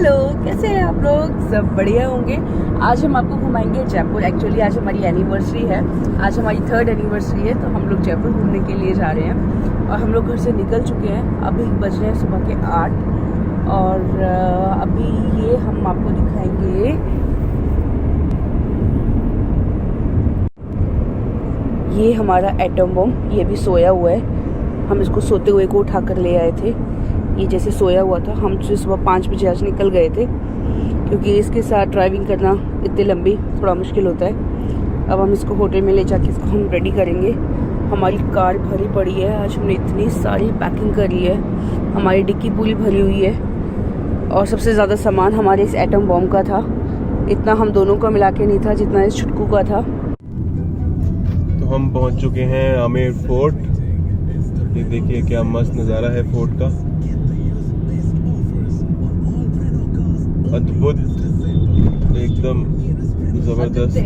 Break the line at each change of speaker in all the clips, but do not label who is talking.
Hello, कैसे हैं आप लोग? सब बढ़िया होंगे। आज हम आपको घुमाएंगे जयपुर। एक्चुअली आज हमारी एनिवर्सरी है, आज हमारी 3rd एनिवर्सरी है, तो हम लोग जयपुर घूमने के लिए जा रहे हैं। और हम लोग घर से निकल चुके हैं, अभी बज रहे हैं सुबह के 8 और अभी ये हम आपको दिखाएंगे। ये हमारा एटम बम, ये भी सोया हुआ है। हम इसको सोते हुए को उठा कर ले आए थे। ये जैसे सोया हुआ था, हम सुबह 5 बजे आज निकल गए थे, क्योंकि इसके साथ ड्राइविंग करना इतनी लंबी थोड़ा मुश्किल होता है। अब हम इसको होटल में ले जाके इसको हम रेडी करेंगे। हमारी कार भरी पड़ी है, आज हमने इतनी सारी पैकिंग करी है। हमारी डिक्की पूरी भरी हुई है और सबसे ज़्यादा सामान हमारे इस एटम बॉम्ब का था। इतना हम दोनों का मिला के नहीं था जितना इस छुटकू का था।
तो हम पहुंच चुके हैं आमेर फोर्ट। ये देखिए क्या मस्त नज़ारा है फोर्ट का, अद्भुत, एकदम जबरदस्त।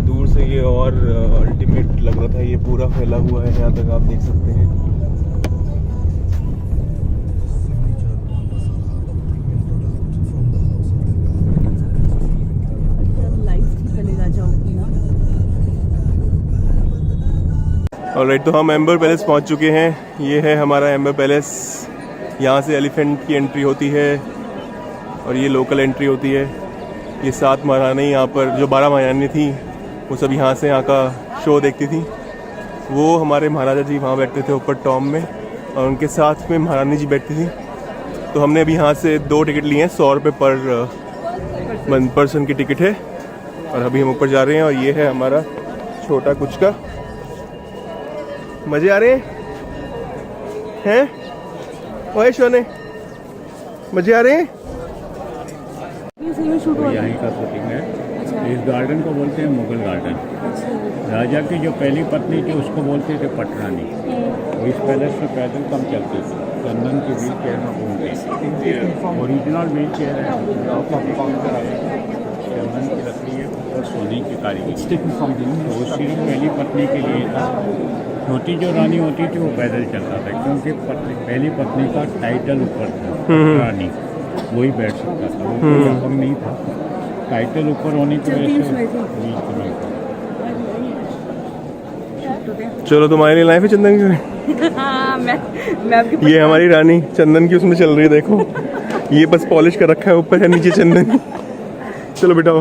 दूर से ये और अल्टीमेट लग रहा था। ये पूरा फैला हुआ है, यहाँ तक आप देख सकते हैं। ऑलराइट, तो हम एम्बर पैलेस पहुंच चुके हैं। ये है हमारा एम्बर पैलेस। यहाँ से एलिफेंट की एंट्री होती है और ये लोकल एंट्री होती है। ये 7 महारानी यहाँ पर, जो 12 महारानी थी, वो सब यहाँ से यहाँ का शो देखती थी। वो हमारे महाराजा जी वहाँ बैठते थे ऊपर टॉम में, और उनके साथ में महारानी जी बैठती थी। तो हमने अभी यहाँ से 2 टिकट लिए हैं, 100 रुपये पर पर्सन की टिकट है। और अभी हम ऊपर जा रहे हैं और ये है हमारा छोटा कुछ का। मज़े आ रहे हैं? ओए शोने, मज़े आ रहे हैं?
यहीं का शूटिंग है। इस गार्डन को बोलते हैं मुगल गार्डन। राजा की जो पहली पत्नी थी उसको बोलते थे पटरानी। इस पैलेस में पैदल कम चलती थी, चंदन की व्हील चेयर में घूमते। ओरिजिनल व्हील चेयर है, चंदन की लकड़ी है और सोने की कारीगरी। तो वो सिर्फ पहली पत्नी के लिए था। छोटी जो रानी होती थी वो पैदल चलता था, क्योंकि पहली पत्नी का टाइटल ऊपर था, रानी, वही बैठ सकता था। वो कोई अपंग नहीं था, टाइटल ऊपर होने की वजह से बीच में था।
चलो, तुम्हारे लिए लाइफ है चंदन की।
मैं आपकी
ये हमारी रानी चंदन की उसमें चल रही है, देखो। ये बस पॉलिश कर रखा है, ऊपर है नीचे चंदन। चलो बेटा,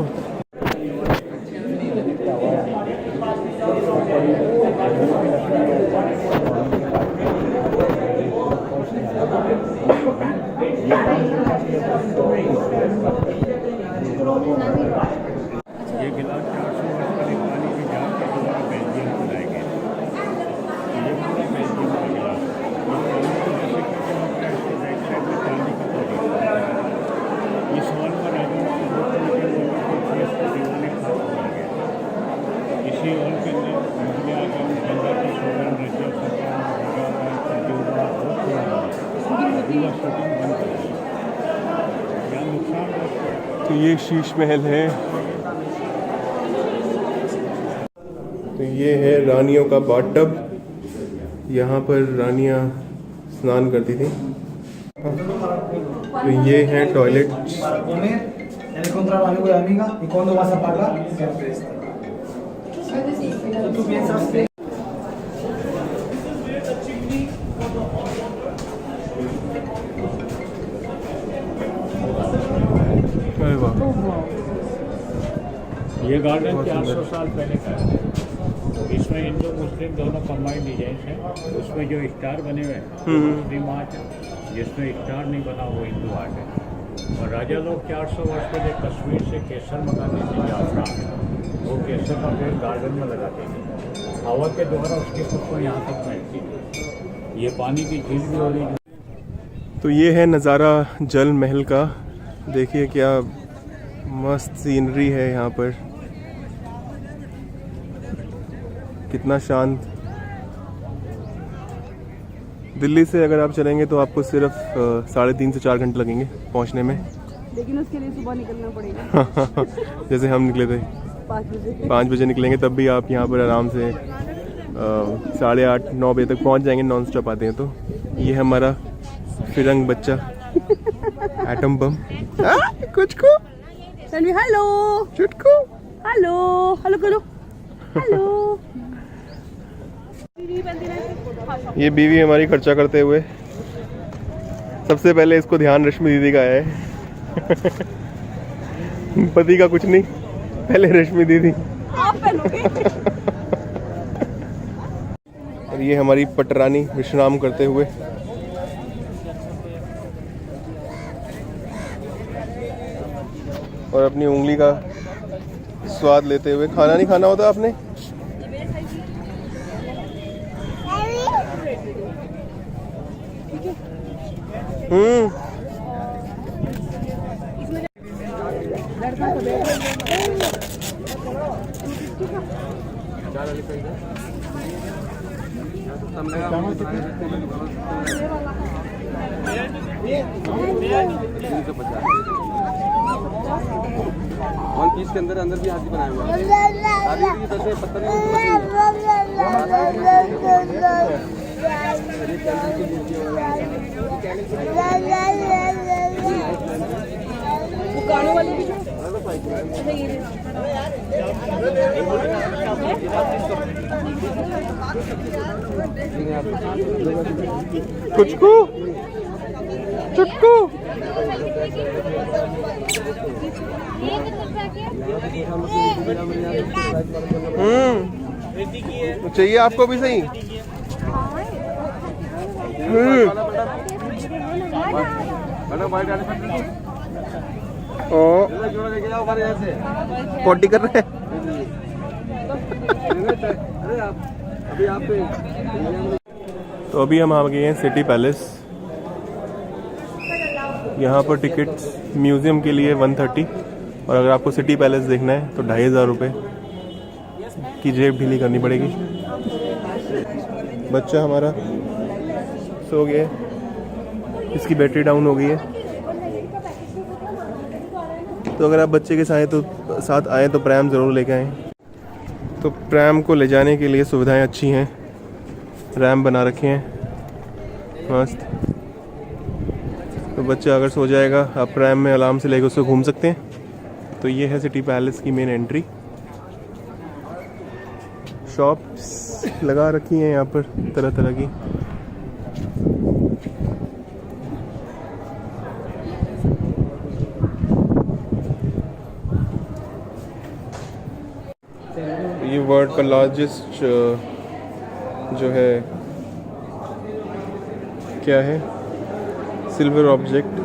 ये गिलास 400 वर्ष पहले पानी की जाग के द्वारा बेल्जियम को लाए गए। ये पूरा बेल्जियम का गिलास इस हॉल पर इसी हॉल के अंदर मुगल आजम गंगा की शोभन रजब शूटिंग बंद कर दी। क्या नुकसान?
तो ये शीश महल है। तो ये है रानियों का बाथटब। यहाँ पर रानियाँ स्नान करती थी। तो ये है टॉयलेट। अरे वाह,
ये गार्डन 400 साल पहले का है। इसमें हिंदू मुस्लिम दोनों कंबाइंड डिजाइन है। उसमें जो स्टार बने हुए हैं मुस्लिम आर्ट है, जिसमें स्टार नहीं बना वो हिंदू आर्ट है। और राजा लोग 400 वर्ष पहले कश्मीर से केसर मंगाते थे, जाफरान, वो केसर का पेड़ गार्डन में लगाते थे। हवा के द्वारा उसकी खुशबू यहाँ तक फैलती थी। ये पानी की झील भी हो रही है।
तो ये है नज़ारा जल महल का। देखिए क्या मस्त सीनरी है यहाँ पर, कितना शांत। दिल्ली से अगर आप चलेंगे तो आपको सिर्फ 3.5 से 4 घंटे लगेंगे पहुँचने में,
लेकिन उसके लिए सुबह निकलना पड़ेगा।
जैसे हम निकले थे 5 बजे निकलेंगे, तब भी आप यहाँ पर आराम से 8:30-9 बजे तक पहुँच जाएंगे। नॉन स्टॉप आते हैं। तो ये हमारा फिरंग बच्चा एटम बम। कुछ को
तन्वी हेलो,
चुटकू
हेलो हेलो करो, हेलो।
ये बीवी हमारी खर्चा करते हुए सबसे पहले इसको ध्यान रश्मि दीदी का है। पति का कुछ नहीं, पहले रश्मि दीदी।
आप पहनोगे।
और ये हमारी पटरानी विश्राम करते हुए। और अपनी उंगली का स्वाद लेते हुए। खाना नहीं खाना होता आपने?
वन पीस के अंदर अंदर भी हाथी बनाया हुआ है। शादी की तरह से पत्थर
कुचकू चुटकू। तो चाहिए आपको भी सही। ओ पॉटी कर रहे हैं। तो अभी हम आ गए हैं सिटी पैलेस। यहाँ पर टिकट्स म्यूज़ियम के लिए 130 और अगर आपको सिटी पैलेस देखना है तो 2500 रुपये की जेब ढीली करनी पड़ेगी। बच्चा हमारा सो गया, इसकी बैटरी डाउन हो गई है। तो अगर आप बच्चे के साथ आएँ तो प्रैम ज़रूर लेके आएँ। तो प्रैम को ले जाने के लिए सुविधाएं अच्छी हैं, रैम बना रखे हैं मस्त। तो बच्चा अगर सो जाएगा आप प्रैम में आराम से लेकर उसको घूम सकते हैं। तो ये है सिटी पैलेस की मेन एंट्री। शॉप्स लगा रखी हैं यहाँ पर तरह तरह की। ये वर्ल्ड का लार्जेस्ट जो है क्या है, सिल्वर ऑब्जेक्ट।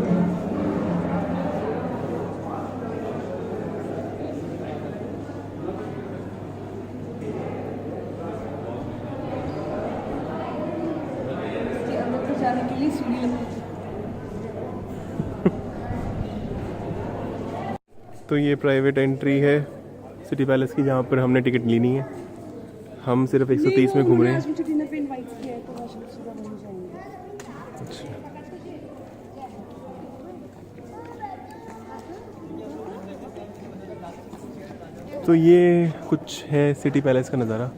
जाने के लिए सीढ़ी लगती थी।
तो ये प्राइवेट एंट्री है सिटी पैलेस की, जहाँ पर हमने टिकट ली नहीं है। हम सिर्फ 130 में घूम रहे हैं।
मुझे डिनर पे इनवाइट किया है तो वहाँ सुबह वहीं जाएंगे।
तो ये कुछ है सिटी पैलेस का नज़ारा।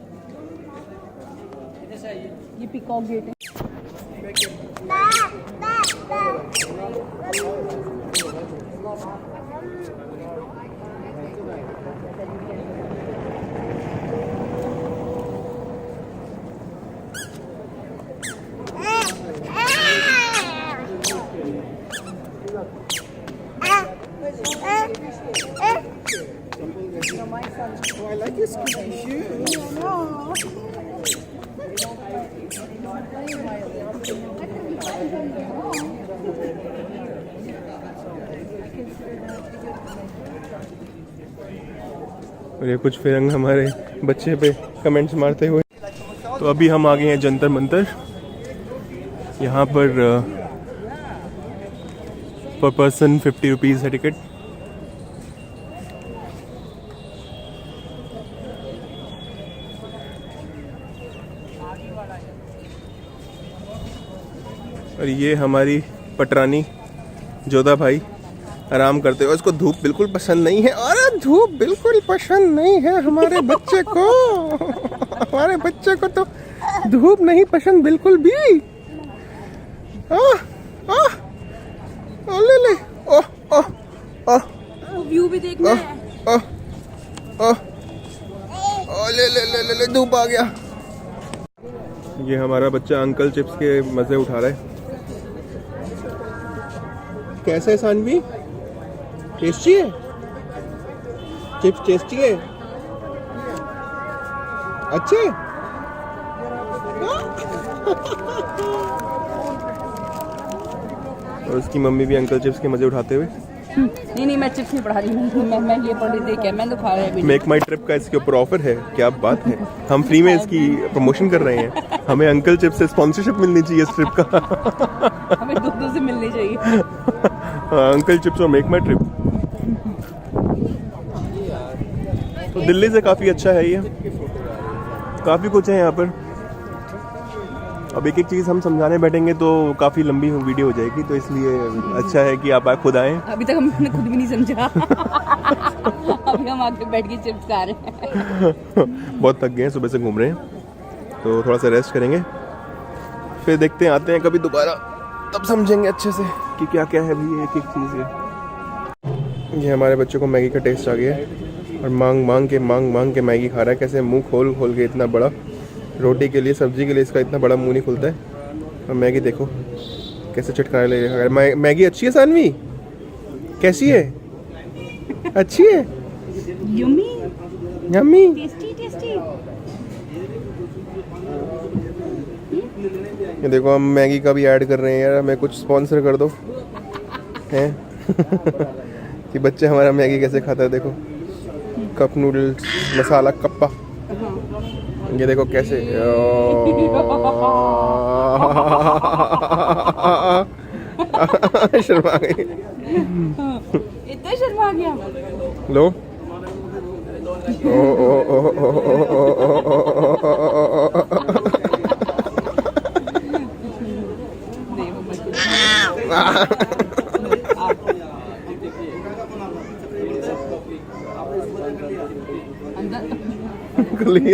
ये पीकॉक गेट है।
Oh, I like your squishy shoes.
और ये कुछ फिरंग हमारे बच्चे पे कमेंट्स मारते हुए। तो अभी हम आ गए हैं जंतर मंतर। यहाँ पर पर पर्सन 50 रुपीज़ है टिकट। और ये हमारी पटरानी जोधा भाई आराम करते हो। इसको धूप बिल्कुल पसंद नहीं है। अरे धूप बिल्कुल पसंद नहीं है हमारे बच्चे को। हमारे बच्चे को तो धूप नहीं पसंद बिल्कुल भी। ले ले ओह ओह ओह
व्यू भी देखना है।
ओह ओह ले ले ले ले ले धूप आ गया। ये हमारा बच्चा अंकल चिप्स के मजे उठा रहा है। कैसे है सानवी? टेस्टी है? चिप्स टेस्टी है? अच्छे? और उसकी मम्मी भी अंकल चिप्स के मजे उठाते हुए।
नहीं मैं चिप्स नहीं पढ़ा रही हूँ, मैं ये पढ़ रही थी। मैं तो खा रहा है।
मेक माई ट्रिप का इसके ऊपर ऑफर है, क्या बात है। हम फ्री में इसकी प्रमोशन कर रहे हैं। हमें अंकल चिप्स से स्पॉन्सरशिप मिलनी चाहिए इस ट्रिप का।
हमें दूर से मिलनी चाहिए।
अंकल चिप्स और मेक माई ट्रिप। तो दिल्ली से काफ़ी अच्छा है ये, काफ़ी कुछ है यहाँ पर। अब एक एक चीज़ हम समझाने बैठेंगे तो काफ़ी लंबी वीडियो हो जाएगी, तो इसलिए अच्छा है कि आप खुद आएँ।
अभी तक हमने खुद भी नहीं समझा। अभी हम आके बैठ के चिप्स खा रहे हैं।
बहुत थक गए हैं, सुबह से घूम रहे हैं, तो थोड़ा सा रेस्ट करेंगे, फिर देखते हैं आते हैं कभी दोबारा, तब समझेंगे अच्छे से कि क्या क्या है भी एक एक चीज़ है। ये हमारे बच्चों को मैगी का टेस्ट आ गया है और मांग मांग के मैगी खा रहा है। कैसे मुंह खोल खोल के इतना बड़ा, रोटी के लिए सब्जी के लिए इसका इतना बड़ा मुंह नहीं खुलता है। और मैगी देखो कैसे चटकाने लगे। मैगी अच्छी है सानवी? कैसी है? अच्छी है?
Yummy
yummy.
Tasty tasty.
ये देखो हम मैगी का भी ऐड कर रहे हैं यार, हमें कुछ स्पॉन्सर कर दो हैं। कि बच्चे हमारा मैगी कैसे खाता है। देखो कप नूडल्स मसाला कप्पा, ये देखो कैसे। शर्मा गई,
इतना शर्मा गया।
लो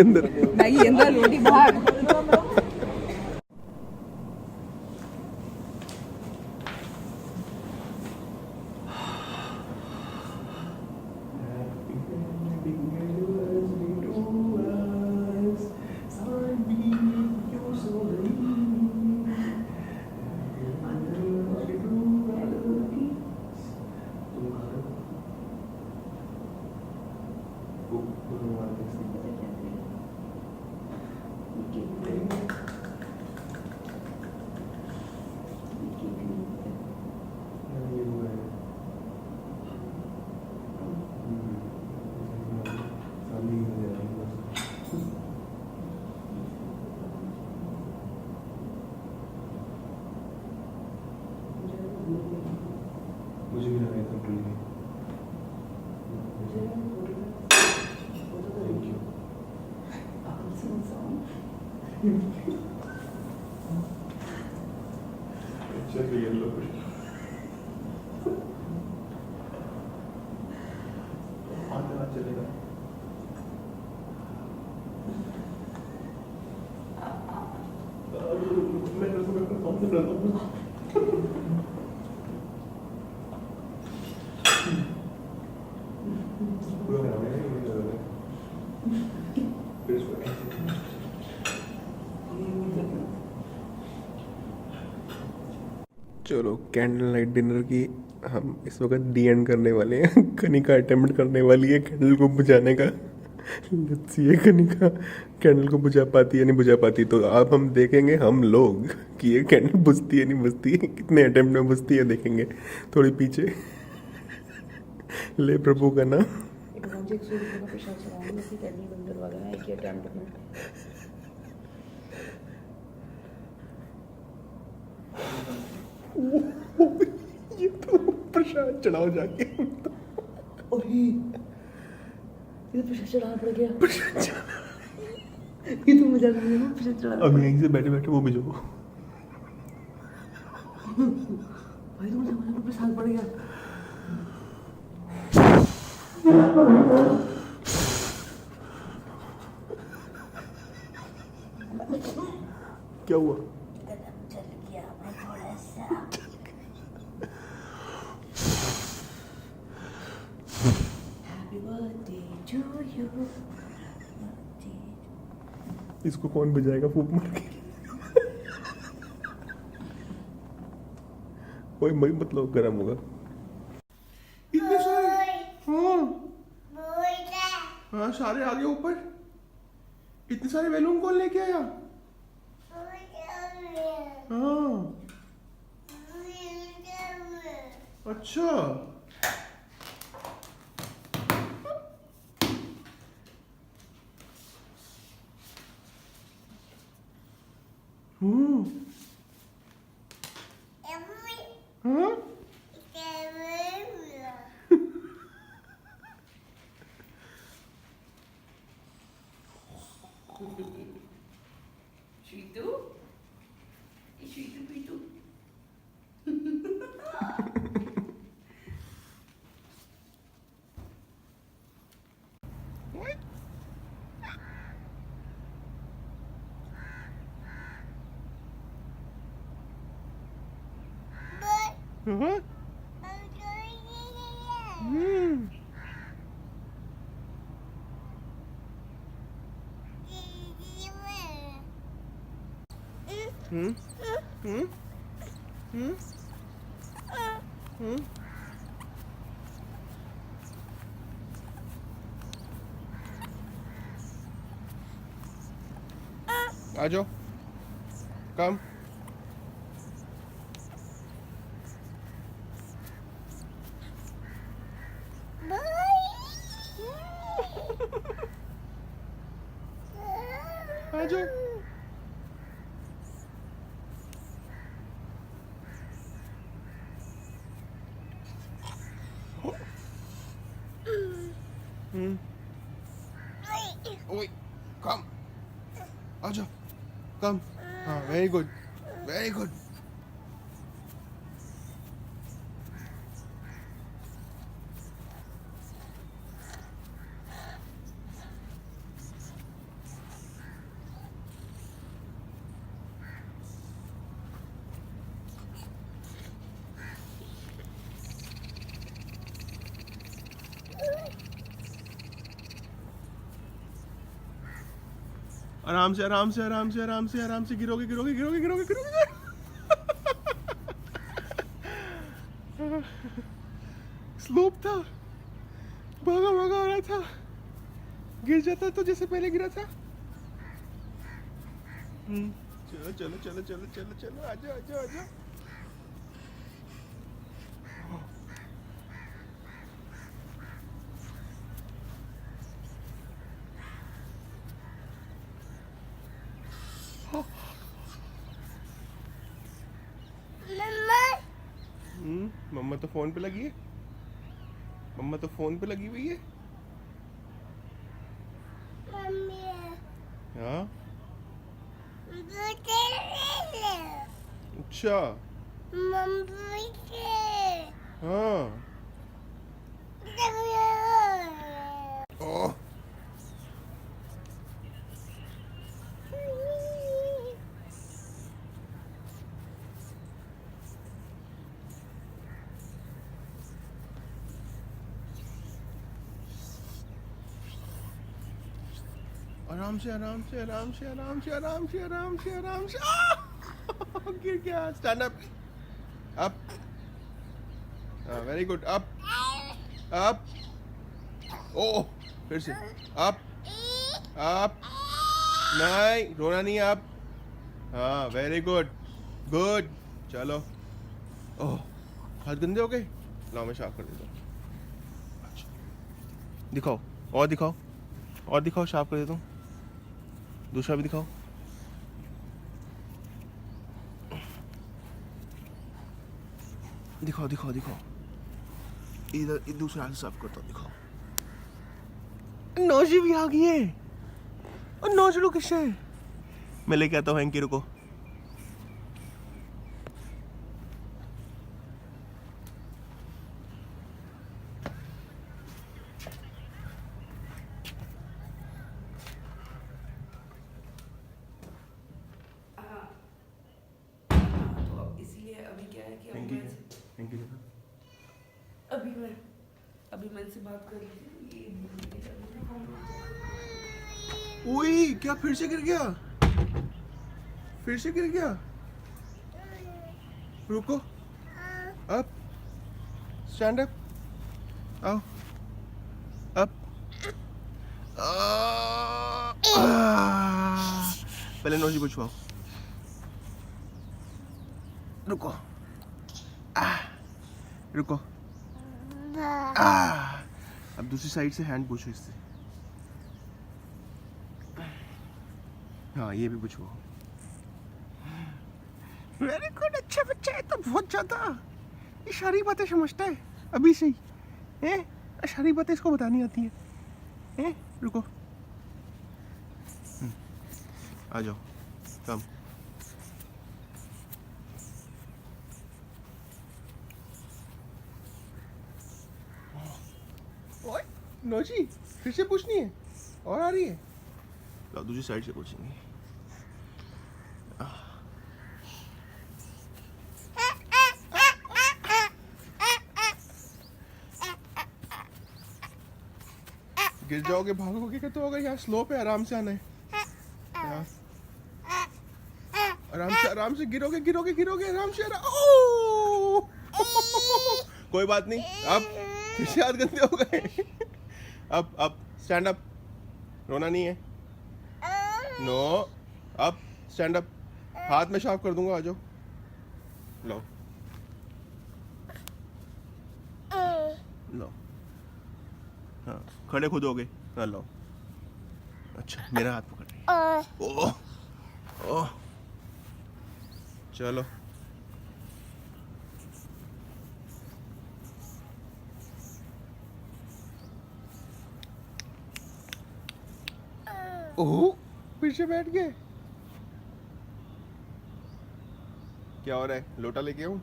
अंदर
मैगी अंदर रोटी बाहर।
मुझे भी लगा था भूल गई। Thank you. अच्छा तो येलो चलेगा। चलो कैंडल लाइट डिनर की हम इस वक्त डी एंड करने वाले हैं। कनिका अटेम्प्ट करने वाली है कैंडल को बुझाने का। लेट्स सी कनिका कैंडल को बुझा पाती है नहीं बुझा पाती। तो अब हम देखेंगे हम लोग कि ये कैंडल बुझती है नहीं बुझती है, कितने अटेम्प्ट में बुझती है देखेंगे। थोड़ी पीछे ले प्रभु का नाम। ये तो प्रसाद चढ़ाओ जाके।
ये तो प्रसाद चढ़ाना पड़ गया। ये तो मजा नहीं है प्रसाद चढ़ाना।
अब यहीं से बैठे बैठे वो भिजो।
भाई तो मुझे प्रसाद पड़ गया।
क्या हुआ?
birthday to you.
इसको कौन बजाएगा फूक मार के? कोई मई मतलब गर्म होगा। इतने सारे, हाँ सारे आ गए ऊपर। इतने सारे बैलून कौन लेके आया? हाँ अच्छा, हाँ
Sweetu? Sweetu.
हाँ आ जाओ, कम। आ जाओ। ओए, कम। आ जाओ, कम। हाँ, वेरी गुड, वेरी गुड। आराम से, आराम से, आराम से, आराम से, आराम से। गिरोगे, गिरोगे, गिरोगे, गिरोगे, गिरोगे। स्लोप था, भागा भागा आ रहा था, गिर जाता तो जैसे पहले गिरा था। चलो चलो चलो चलो चलो चलो, आजा आजा आजा। मम्मा तो फोन पे लगी है, मम्मा तो फोन पे लगी हुई है। हाँ अच्छा, हाँ ओह आराम से, आराम से, आराम से, आराम से, आराम से, आराम से, आराम से। गिर गया। Stand up, up. Very good, up up. ओ फिर से अप अप। नहीं रोना नहीं, अप। हाँ वेरी गुड, गुड। चलो। ओह हाथ गंदे हो गए, लाओ मैं साफ कर देता हूँ। दिखाओ, और दिखाओ, और दिखाओ, साफ कर देता हूँ। दूसरा भी दिखाओ। दिखाओ दिखाओ दिखाओ, इधर दूसरा हाथ साफ करता हूँ, दिखाओ। नौजी भी आ गई है। और नौजलू किससे है? मैं लेके आता हूँ हैंकी, रुको।
अभी क्या है कि
हैंकी
अभी मैं इनसे बात कर रही थी।
ओए क्या फिर से गिर गया? फिर से गिर गया? रुको, अप, स्टैंड अप, आओ, अप, पहले नोजी पूछवाओ, रुको, रुको, अब दूसरी साइड से हैंड पूछो इससे, हाँ ये भी पूछो। वेरी गुड, अच्छा बच्चा है तो बहुत ज्यादा इशारी बातें समझता है अभी से ही, हैं? इशारी बातें इसको बतानी आती हैं? रुको, आ जाओ, कम। ओए नोजी फिर से पूछनी है और आ रही है, लो दूसरी साइड से पूछेंगे। गिर जाओगे, भागोगे क्या तो होगा, यहाँ स्लो पे आराम से आना है, यहाँ आराम से गिरोगे गिरोगे गिरोगे आराम से कोई बात नहीं, अब फिर से हाथ गंदे हो गए। अब स्टैंड अप, रोना नहीं है, नो, अब स्टैंड अप, हाथ में साफ कर दूंगा, आ जाओ, लो लो, हाँ खड़े खुद हो गए, हाँ लो, अच्छा मेरा हाथ पकड़ रही है, ओह चलो, ओह फिर से बैठ गए, क्या हो रहा है, लोटा लेके आऊं?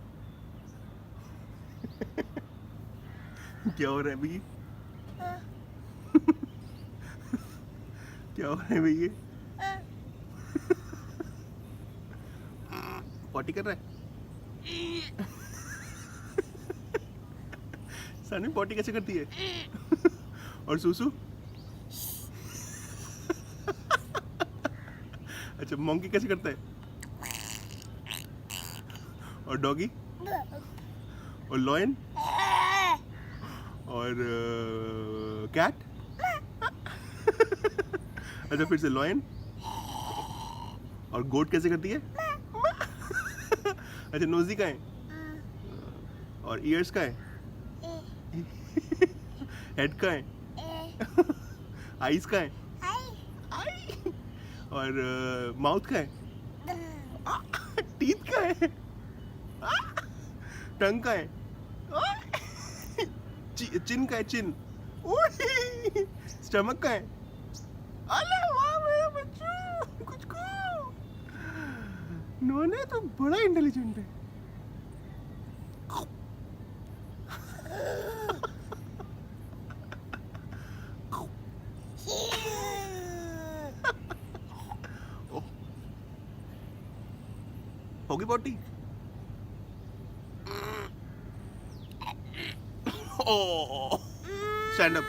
क्या हो रहा है भैया? क्या हो रहा है भैया? पॉटी कर रहा है? सानी पॉटी कैसे करती है? और सूसू? अच्छा मंकी कैसे करता है? और डॉगी? और लॉयन? और कैट? अच्छा फिर से लॉयन? और गोट कैसे करती है? अच्छा नोजी का है? और ईयर्स का है? हेड का है? आईज का है? और माउथ का है? टीथ का है? टंग का है? चिन का है? चिन? स्टमक का है? अरे वाह मेरा बच्चू, कुछ को नोने तो बड़ा इंटेलिजेंट है। होगी पॉटी? स्टैंड अप,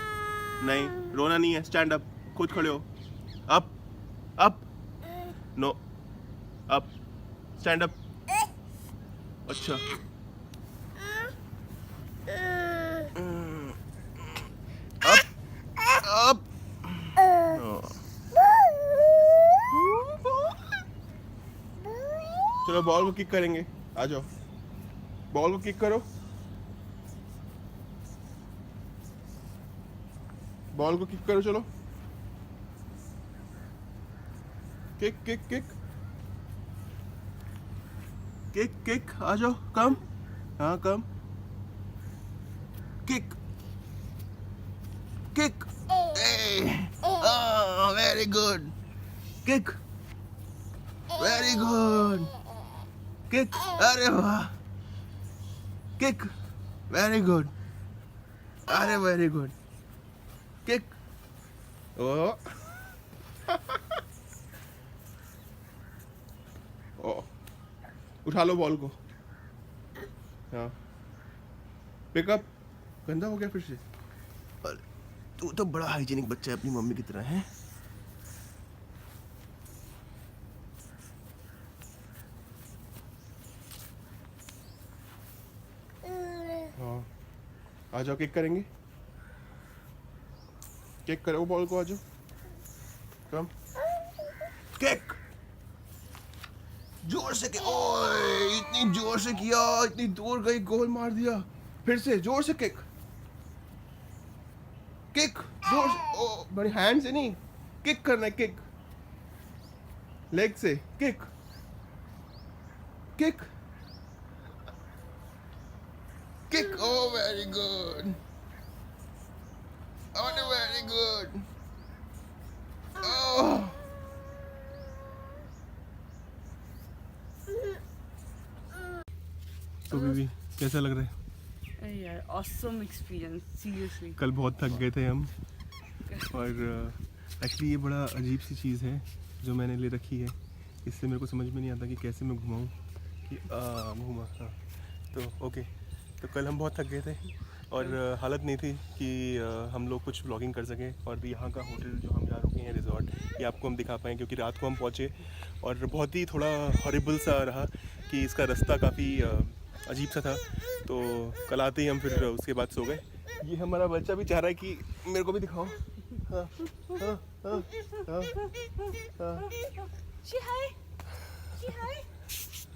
नहीं रोना नहीं है, स्टैंड अप, खुद खड़े हो, up up, no up, stand up, अच्छा अप अप, चलो बॉल को किक करेंगे, आ जाओ, बॉल को किक करो, बॉल को किक करो, चलो kick kick kick kick kick, आ जाओ, कम, हाँ come, kick kick, very good, kick, very good, kick, अरे वाह, किक, वेरी गुड, अरे वेरी गुड, किक, ओ ओ, उठा लो बॉल को, हाँ पिकअप, गंदा हो गया फिर से, तू तो बड़ा हाइजीनिक बच्चा है, अपनी मम्मी की तरह है। हाँ, आ जाओ, केक करेंगे। केक करो, बॉल को आ जाओ, कम केक। जोर से केक। ओए, इतनी जोर से किया, इतनी दूर गई, गोल मार दिया। फिर से जोर से केक, किक जोर से। ओ बड़ी हैंड से नहीं, किक करना है, किक लेग से, किक किक किक। ओ very good, oh very good. तो बीबी कैसा लग रहा है?
अरे यार ऑसम एक्सपीरियंस, सीरियसली।
कल बहुत थक गए थे हम, और एक्चुअली ये बड़ा अजीब सी चीज़ है जो मैंने ले रखी है। इससे मेरे को समझ में नहीं आता कि कैसे मैं घुमाऊँ कि घुमा। हाँ तो ओके, तो कल हम बहुत थक गए थे और हालत नहीं थी कि हम लोग कुछ व्लॉगिंग कर सकें। और यहाँ का होटल जो हम यहाँ रुके हैं, रिजॉर्ट, ये आपको हम दिखा पाएँ क्योंकि रात को हम पहुँचे और बहुत ही थोड़ा हॉरिबल सा रहा कि इसका रास्ता काफ़ी अजीब सा था। तो कल आते ही हम फिर उसके बाद सो गए। ये हमारा बच्चा भी चाह रहा है कि मेरे को भी दिखाओ। हाँ हाँ हाँ हाँ हाँ,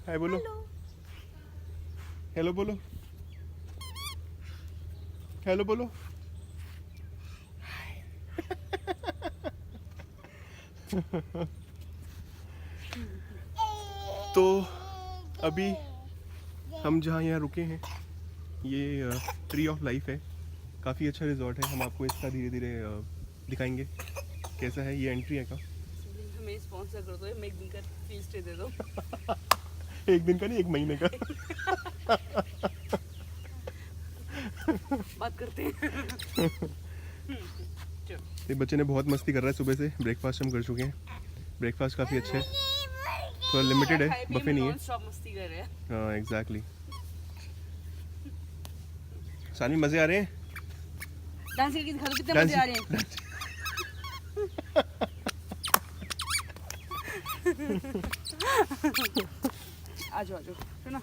हाय बोलो, हेलो बोलो, हेलो बोलो। तो अभी हम जहाँ यहाँ रुके हैं ये ट्री ऑफ लाइफ है, काफ़ी अच्छा रिजॉर्ट है। हम आपको इसका धीरे धीरे दिखाएंगे कैसा है। ये एंट्री है का,
हमें स्पॉन्सर कर दो, हमें एक दिन का फ्री स्टे दे दो।
एक दिन का नहीं, एक महीने का।
बात करते हैं।
ये बच्चे ने बहुत मस्ती कर रहा है सुबह से। ब्रेकफास्ट हम कर चुके हैं, ब्रेकफास्ट काफ़ी अच्छा है, थोड़ा लिमिटेड है, बफे नहीं है।
स्टॉप मस्ती कर रहे हैं।
हाँ एग्जैक्टली। सानी मज़े आ रहे हैं?
डांस करके दिखा दो कितने मजे आ रहे हैं। आ जाओ सुना।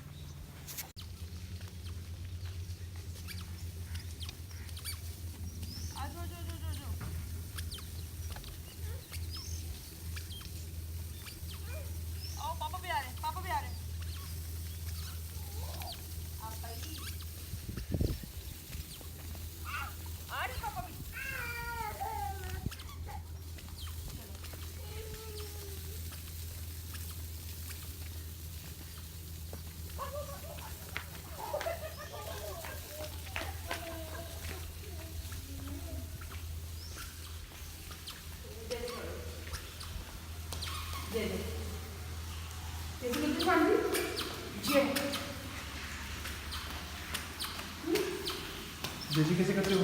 आओ, पापा भी आ रहे हैं, पापा भी आ रहे हैं।
जैसी कैसे करते हो?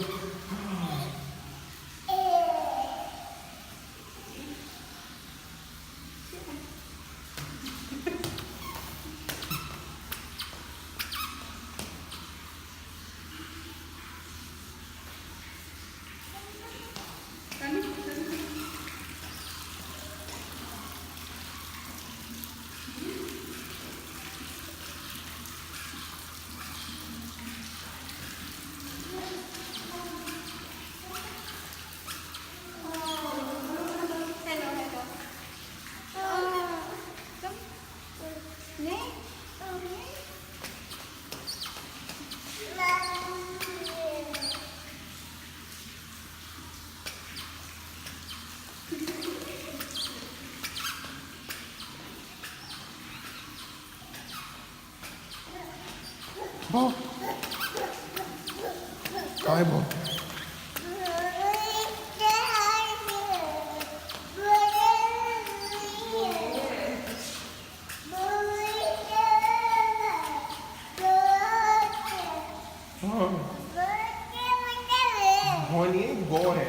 कहाँ है वो? भौनी है, गौ है।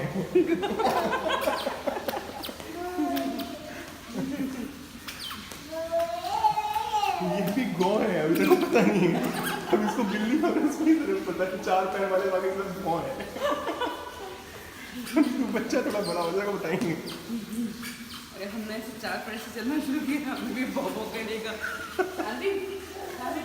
ये भी गौ है, अभी तक पता नहीं है। अब इसको बिल्ली और उसको ही सिर्फ पता है, 4 पैर वाले बाकी सब गौ है। बच्चा थोड़ा बड़ा हो जाएगा बताएंगे।
अरे हमने ऐसे 4 पैर से चलना शुरू किया, हमें भी बॉबो करेगा। शादी शादी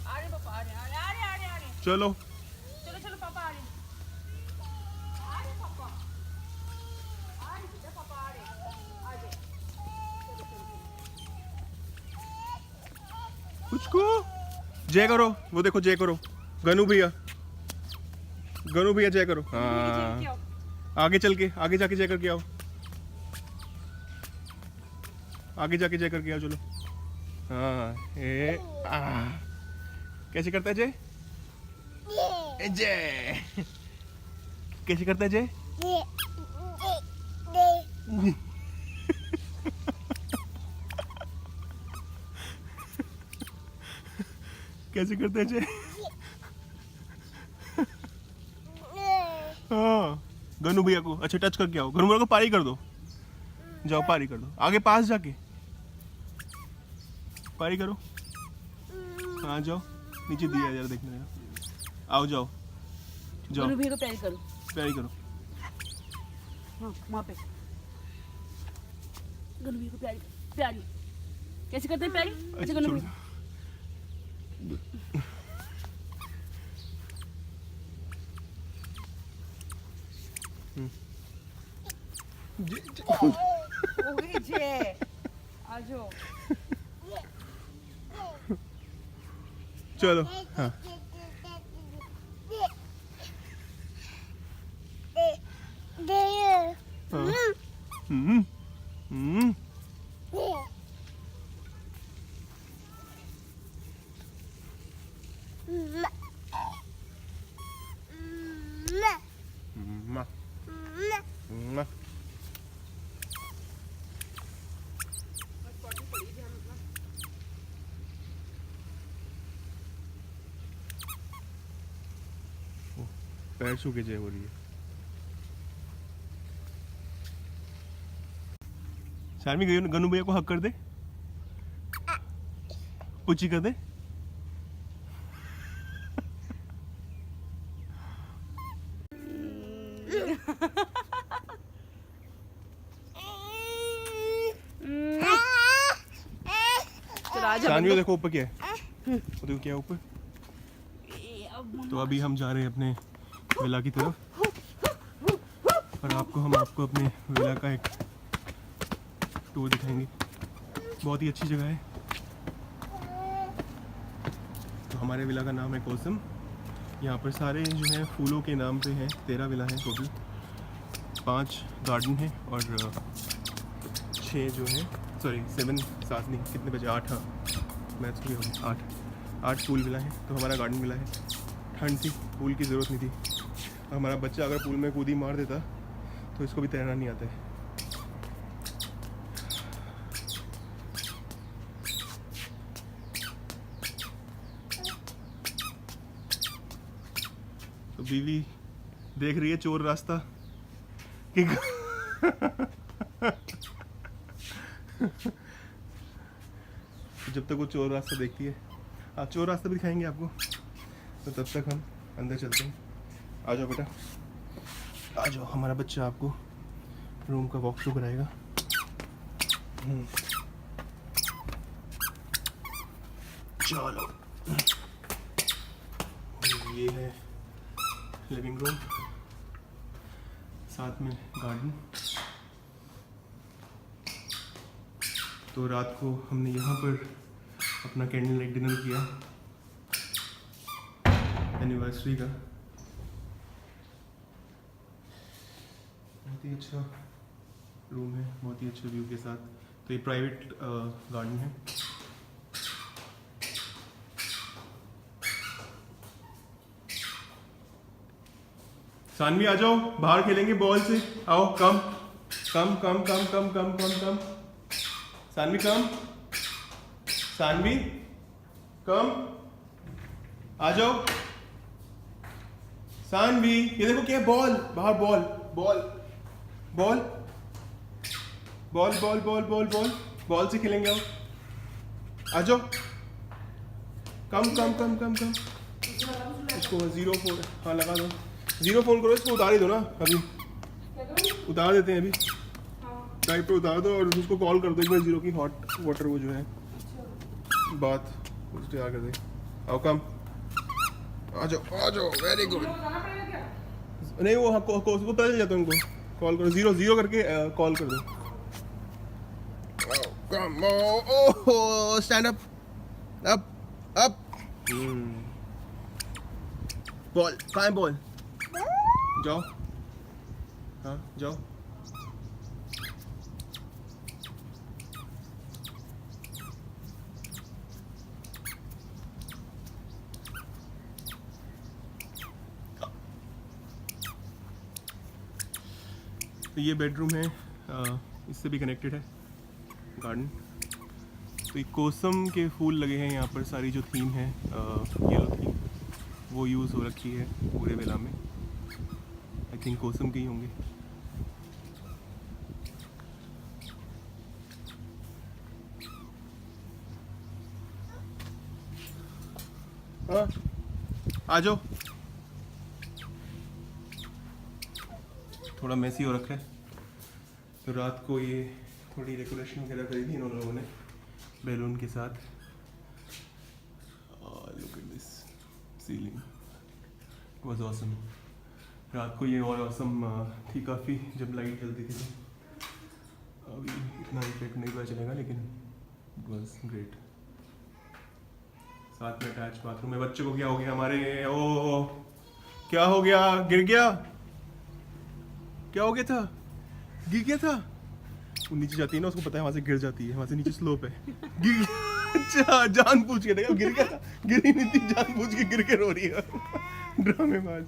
अरे पापा आ रहे
चलो
चलो चलो पापा आ रहे पापा आ रहे बेटा, पापा आ रहे
कुछ को जय करो, वो देखो जय करो, गनू भैया जय करो। हाँ आगे चल के, आगे जाके जय करके आओ, आगे जाके जय करके आओ। चलो हाँ कैसे करता है जय? जय कैसे करता है जय? कैसे करते हैं जय? हाँ गनू भैया को अच्छा टच करके आओ, गनू भैया को पारी कर दो, जाओ पारी कर दो, आगे पास जाके पारी करो। हाँ जाओ नीचे दिया यार देखने, आओ जाओ जाओ
गनू भैया को प्यारी करो,
प्यारी करो।
हाँ वहाँ पे गनू भैया को प्यारी प्यारी कैसे करते हैं प्यारी? अच्छा गनू भैया ओए जय आ जाओ।
चलो हाँ हम्म हम्म पैर सूखे जय हो रही है। शार्मी गनू भैया को हक कर दे, पुची कर दे। शानवी देखो ऊपर क्या है, वो देखो क्या है ऊपर। तो अभी हम जा रहे हैं अपने विला की तरफ और हम आपको अपने विला का एक टूर दिखाएंगे। बहुत ही अच्छी जगह है। तो हमारे विला का नाम है कोसम। यहाँ पर सारे जो है फूलों के नाम पे हैं। 13 विला हैं टोटल, 5 गार्डन है और 6 जो है 7 7 नहीं कितने बजे 8 हाँ मैथ्स भी होगी 8 पूल विला है। तो हमारा गार्डन विला है। ठंड थी, पूल की ज़रूरत नहीं थी। हमारा बच्चा अगर पूल में कूदी मार देता तो इसको भी तैरना नहीं आता है। तो बीवी देख रही है चोर रास्ता कि जब तक वो चोर रास्ता देखती है, आज चोर रास्ता भी दिखाएंगे आपको। तो तब तक हम अंदर चलते हैं। आ जाओ बेटा, आ जाओ। हमारा बच्चा आपको रूम का वॉक थ्रू कराएगा। चलो, ये है लिविंग रूम, साथ में गार्डन। तो रात को हमने यहाँ पर अपना कैंडल लाइट डिनर किया एनिवर्सरी का। बहुत ही अच्छा रूम है, बहुत ही अच्छे व्यू के साथ। तो ये प्राइवेट गार्डन है। सानवी आ जाओ, बाहर खेलेंगे बॉल से। आओ, कम कम कम कम कम कम कम कम। सानवी कम। सानवी कम आ जाओ। सानवी ये देखो क्या है, बॉल बाहर, ball ball ball ball ball ball ball ball ball से खेलेंगे। आओ आ जाओ। कम कम कम कम कम। इसको 0-4 हाँ लगा दो। 0 फोन करो, इसको उतार ही दो ना अभी, उतार देते हैं अभी। टाइप पे उतार दो और उसको कॉल कर दो एक बार 0 की हॉट वाटर वो जो है बात उसको तैयार कर दे। आओ कम आ जाओ वेरी गुड। नहीं वो उसको पता चल जाता है, उनको कॉल करो 0-0 करके कॉल कर दो। Come oh stand up up up. Ball कहाँ है बॉल? जाओ हाँ जाओ। तो ये बेडरूम है, इससे भी कनेक्टेड है गार्डन। तो ये कोसम के फूल लगे हैं यहाँ पर, सारी जो थीम है येलो थीम वो यूज़ हो रखी है पूरे विला में। आई थिंक कोसम के ही होंगे। हाँ आ जाओ। थोड़ा मैसी हो रखा है, तो रात को ये थोड़ी डेकोरेशन वगैरह करी थी इन लोगों ने बैलून के साथ। Look at this ceiling was awesome. रात को ये और ऑसम थी काफ़ी जब लाइट जलती थी। अभी इतना इफेक्ट नहीं पता चलेगा लेकिन इट वाज ग्रेट। साथ में अटैच बाथरूम है। बच्चे को क्या हो गया हमारे? ओ क्या हो गया? गिर गया? क्या हो गया था? गिर गया था? वो नीचे जाती है ना, उसको पता है वहां से गिर जाती है, वहां से नीचे स्लोप है। गिर अच्छा जान पूछ के देखा गिर गया था, गिरी नहीं थी, जान पूछ के गिर के रो रही है। ड्रामेबाज।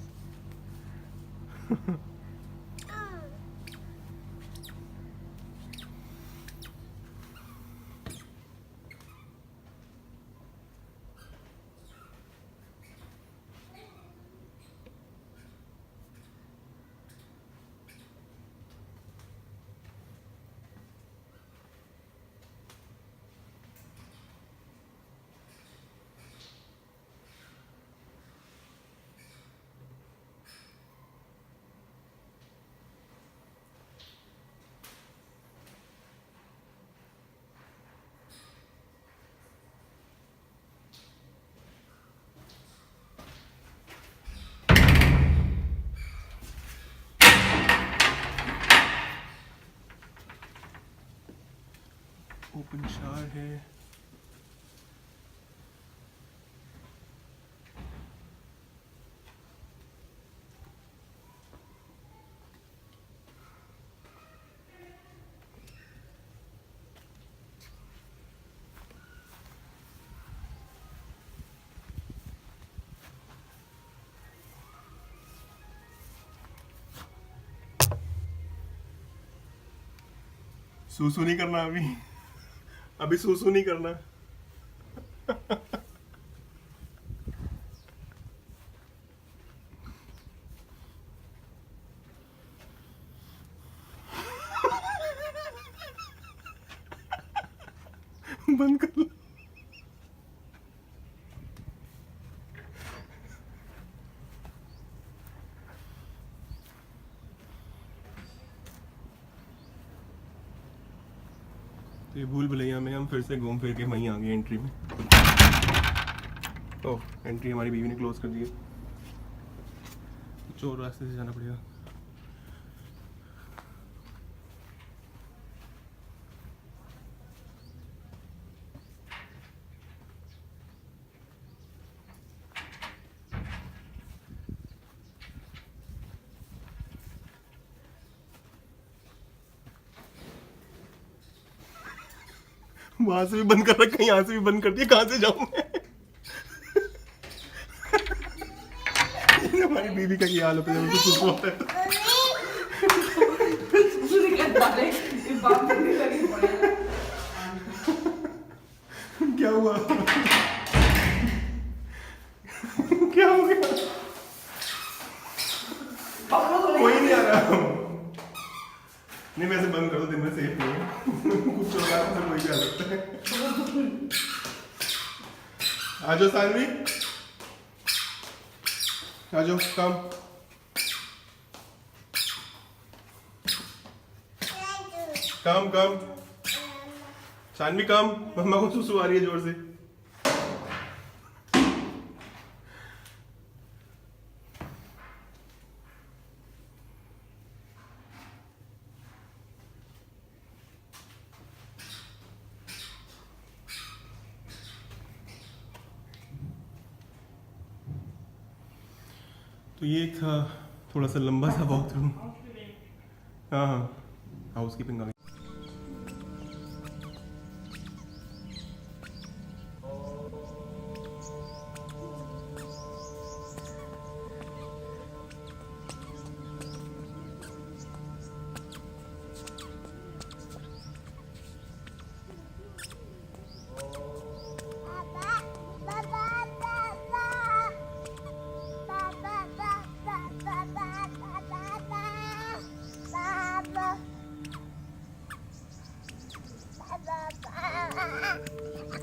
ओपन शावर है। सूसू नहीं करना अभी, अभी सूसू नहीं करना। बंद कर लो। तो ये भूल भुलैया में हम फिर से घूम फिर के वहीं आ गए एंट्री में। ओह एंट्री हमारी बीवी ने क्लोज कर दी है, चोर रास्ते से जाना पड़ेगा। वहां से भी बंद कर रखा है, यहाँ से भी बंद कर दिया, कहाँ से जाऊं मैं? हमारी बीवी का क्या हाल होता है, कुछ होता है। क्या हुआ? क्या हो गया? कोई नहीं आ रहा। नहीं वैसे बंद कर दो, दिन में सेफ नहीं है। कुछ होगा तो कोई भी आ सकता है। आ जाओ सानवी, आ जाओ, कम। कम कम सानवी कम, मम्मा को सुसु आ रही है जोर से। तो ये था थोड़ा सा लंबा सा वॉक थ्रू। हाँ हाँ, हाउस कीपिंग आ गई।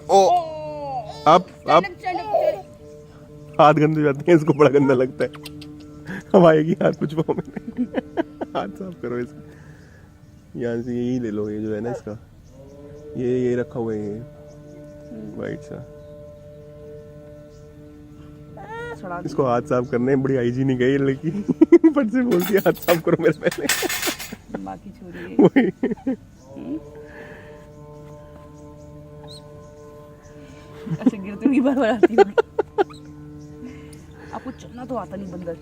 ओ अब हाथ गंदे हो जाते हैं, इसको बड़ा गंदा लगता है। अब आएगी हाथ कुछ पाँव में। हाथ साफ करो इसको। यहाँ से यही ले लो, ये जो है ना इसका, ये रखा हुआ है, ये वाइट सा। इसको हाथ साफ करने बड़ी हाइजीनिक है ये लड़की। फट से बोलती है हाथ साफ करो मेरे पहले।
बाकी छोड़िए। अच्छा गिरते हुई बार आती होगी। आपको चलना तो आता नहीं बंदर।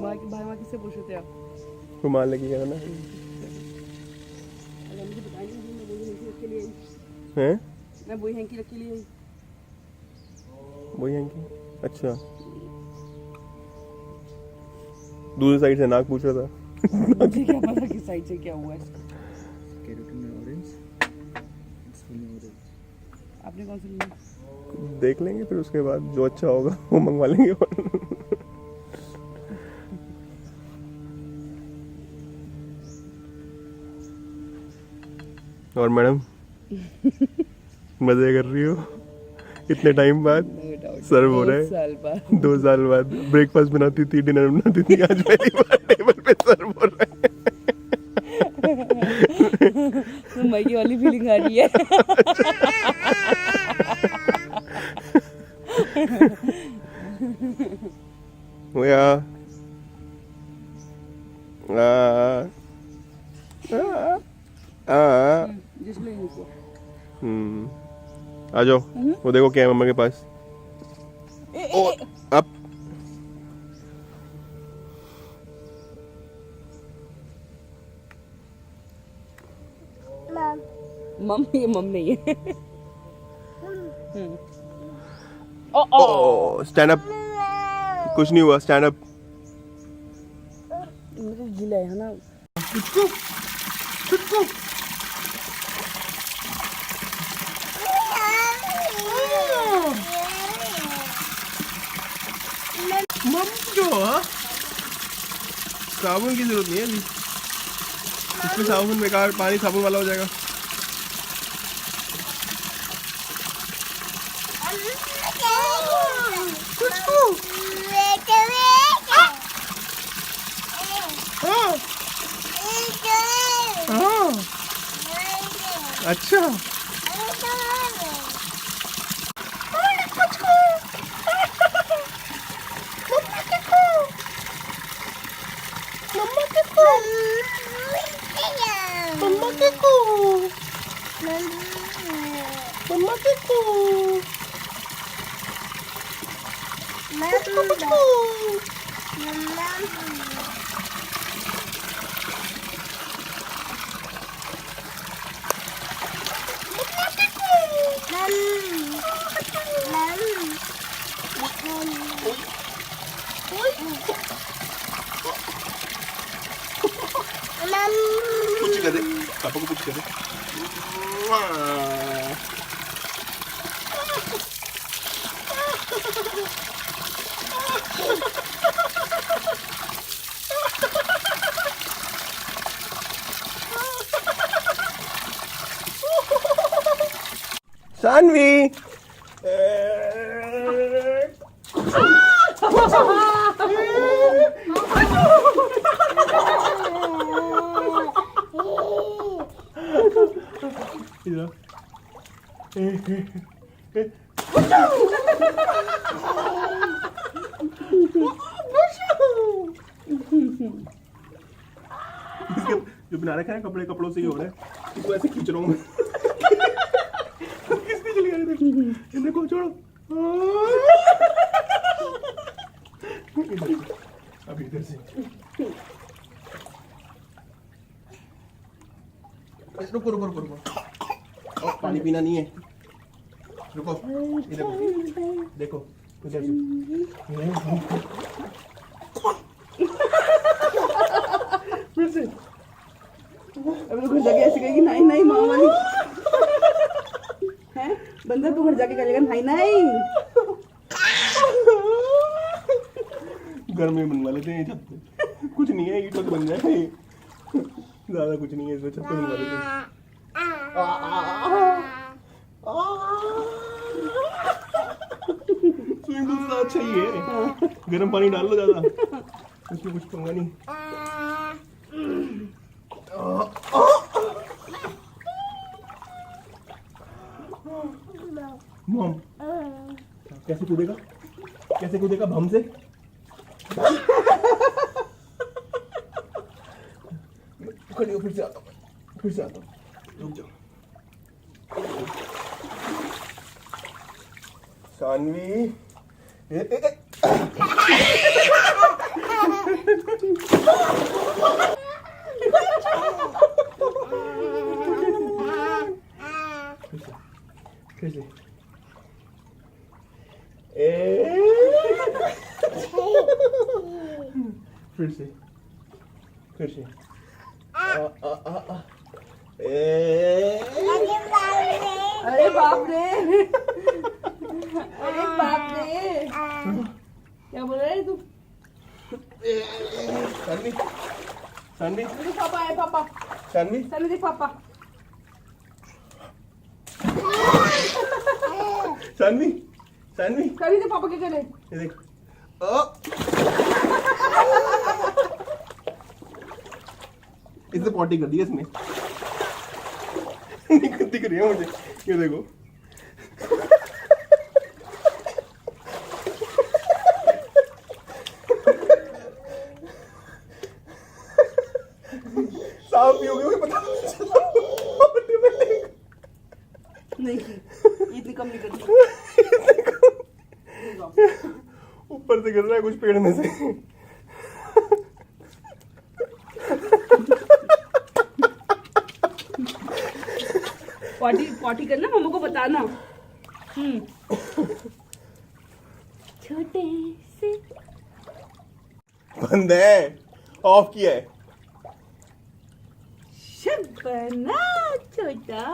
भाई माँ किससे पूछे थे आप?
रुमाल लगी है ना? हैं?
मैं वही हैंकी रख के लिए।
वही हैंकी? अच्छा। दूसरी साइड से नाक पूछ रहा था।
मुझे क्या पता किस साइड से क्या हुआ है। आपने कौन सी ली?
देख लेंगे फिर उसके बाद जो अच्छा होगा वो मंगवा लेंगे। और मैडम मजे कर रही हो इतने टाइम बाद? सर्व हो रहा है 2 साल बाद। ब्रेकफास्ट बनाती थी, डिनर बनाती थी, आज पहली बार टेबल पे सर्व हो रहा है।
तो मैगी वाली फीलिंग आ रही है।
आ जाओ, वो देखो क्या है मम्मा के पास। ओ अब
मम, ये मम नहीं है।
Oh stand up. कुछ नहीं हुआ, स्टैंड अप।
मेरे गीला है ना।
चुटकू चुटकू। मम जो साबुन की जरूरत नहीं है अभी, इसमें साबुन बेकार, पानी साबुन वाला हो जाएगा। अच्छा सानवी इसके जो बना रखा है कपड़े कपड़ों से ही हो रहा है, इसको ऐसे खींच रहा हूँ मैं। किसने चली गई देखो छोड़ो। अभी इधर से रुको रुको रुको रुको, पानी पीना नहीं है, रुको इधर देखो इधर से। फिर से
अभी तो घर जाके ऐसे कहेगी नहीं नहीं मामा नहीं है बंदर, तो घर जाके करेगा नहीं नहीं।
घर में बनवा लेते हैं छत पे, कुछ नहीं है, ईंट बन जाए, ज्यादा कुछ नहीं है, इसमें छत पे बनवा लेते हैं। स्विमिंग पूल तो अच्छा ही है, गर्म पानी डाल लो ज्यादा, उसमें कुछ पंगा नहीं। मॉम कैसे कूदेगा, कैसे कूदेगा भम से? खड़ी हो, फिर से आता हूँ, फिर से आता हूँ, रुक जाओ। सानवी फिर से फिर से फिर से
अरे बाप रे, अरे बाप रे, क्या बोल रहे तू?
सानवी सानवी
देख पापा है, पापा
सानवी
सानवी देख पापा।
सानवी सानवी
कभी देख पापा क्या करे।
ये देख इसने पॉटी कर दिया इसमें, दिख रही है मुझे, ये देखो। साफ भी हो गया, पता
नहीं इतनी कम नहीं करती।
ऊपर से गिर रहा है कुछ पेड़ में से।
पॉटी पॉटी करना मम्मा को बताना। छोटे से
बंद है, ऑफ किया है।
शबना छोटा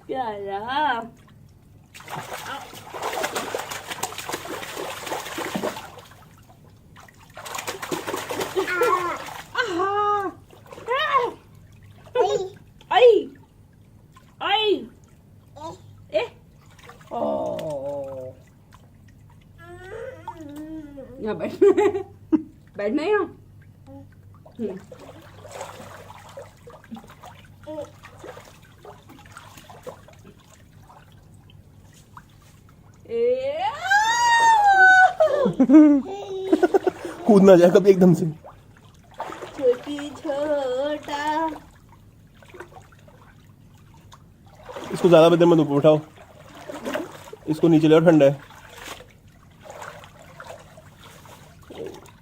प्यारा। आई आई ए ओ यहाँ बैठना है, बैठना है यहाँ।
कूद ना जाए कभी एकदम से।
छोटी छोटा
इसको ज्यादा बेदर मत ऊपर उठाओ, इसको नीचे ले आओ, ठंडा है।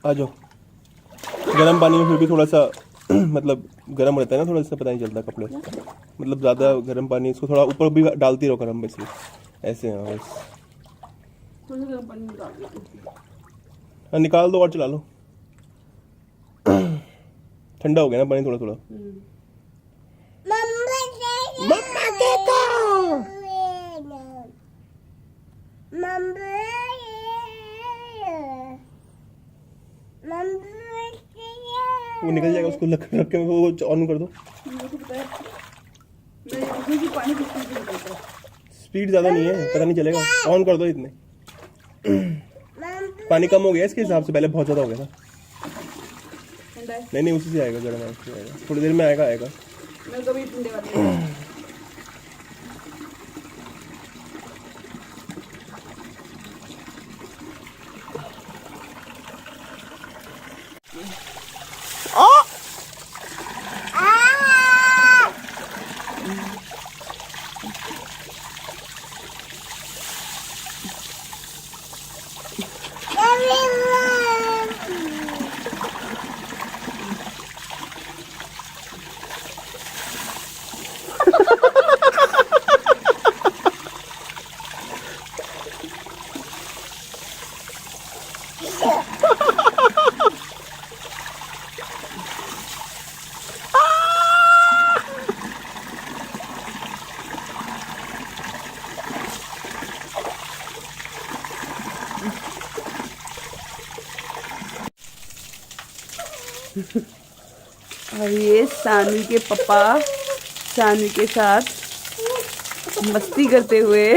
आ जाओ। गर्म पानी में फिर भी थोड़ा सा मतलब गर्म रहता है ना, थोड़ा सा पता नहीं चलता कपड़े, मतलब ज्यादा गर्म पानी, इसको थोड़ा ऊपर भी डालती रहो गर्म, वैसे ऐसे। हाँ बस
थोड़ा सा पानी निकाल दो।
हाँ, निकाल दो और चला लो। ठंडा हो गया ना पानी थोड़ा थोड़ा। मम्मा देखो, वो निकल जाएगा, उसको रख के वो ऑन कर दो।
पानी किस चीज़ से निकलता है?
स्पीड ज़्यादा नहीं है, पता नहीं चलेगा। ऑन कर दो इतने। पानी कम हो गया इसके हिसाब से, पहले बहुत ज़्यादा हो गया था। नहीं उसी से आएगा, गर्म है उससे आएगा, थोड़ी देर में आएगा।
मैं कभी ठंडे वाले और ये सानवी के पापा सानवी के साथ मस्ती करते हुए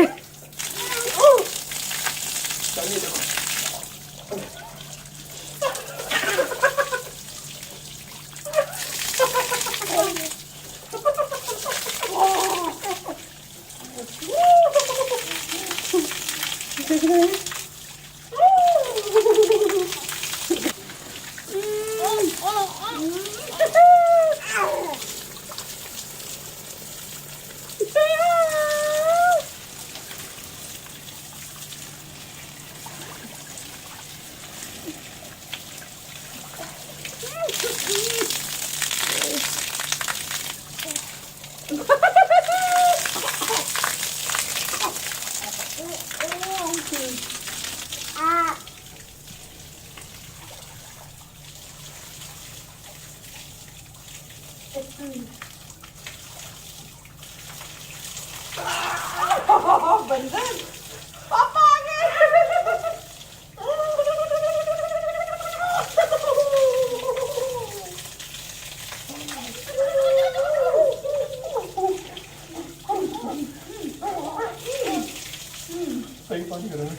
सही पानी कर रहा है।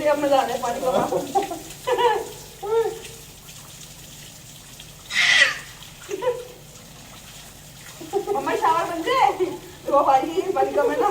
अब मजा आ रहा है पानी का। मम्मा शावर बन जाए तो पानी कम है ना।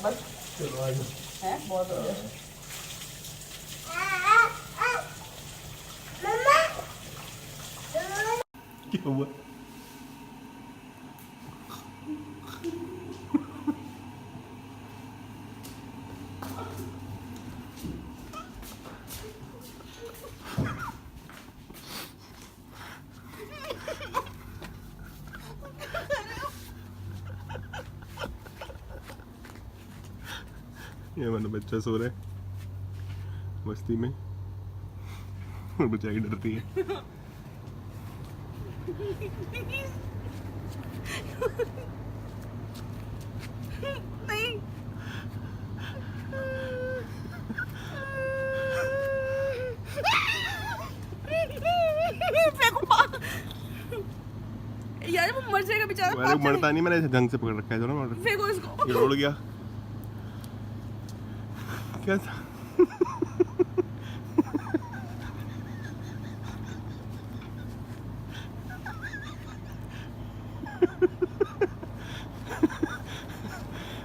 बस है बहुत हो गया।
क्या हुआ? ये मतलब बच्चा सो रहा है मस्ती में और बेचारी डरती है।
नहीं यार वो मर जाएगा बेचारा।
मरता नहीं, मैंने ढंग से पकड़ रखा है।
फेंको इसको।
ये उड़ गया। क्या था?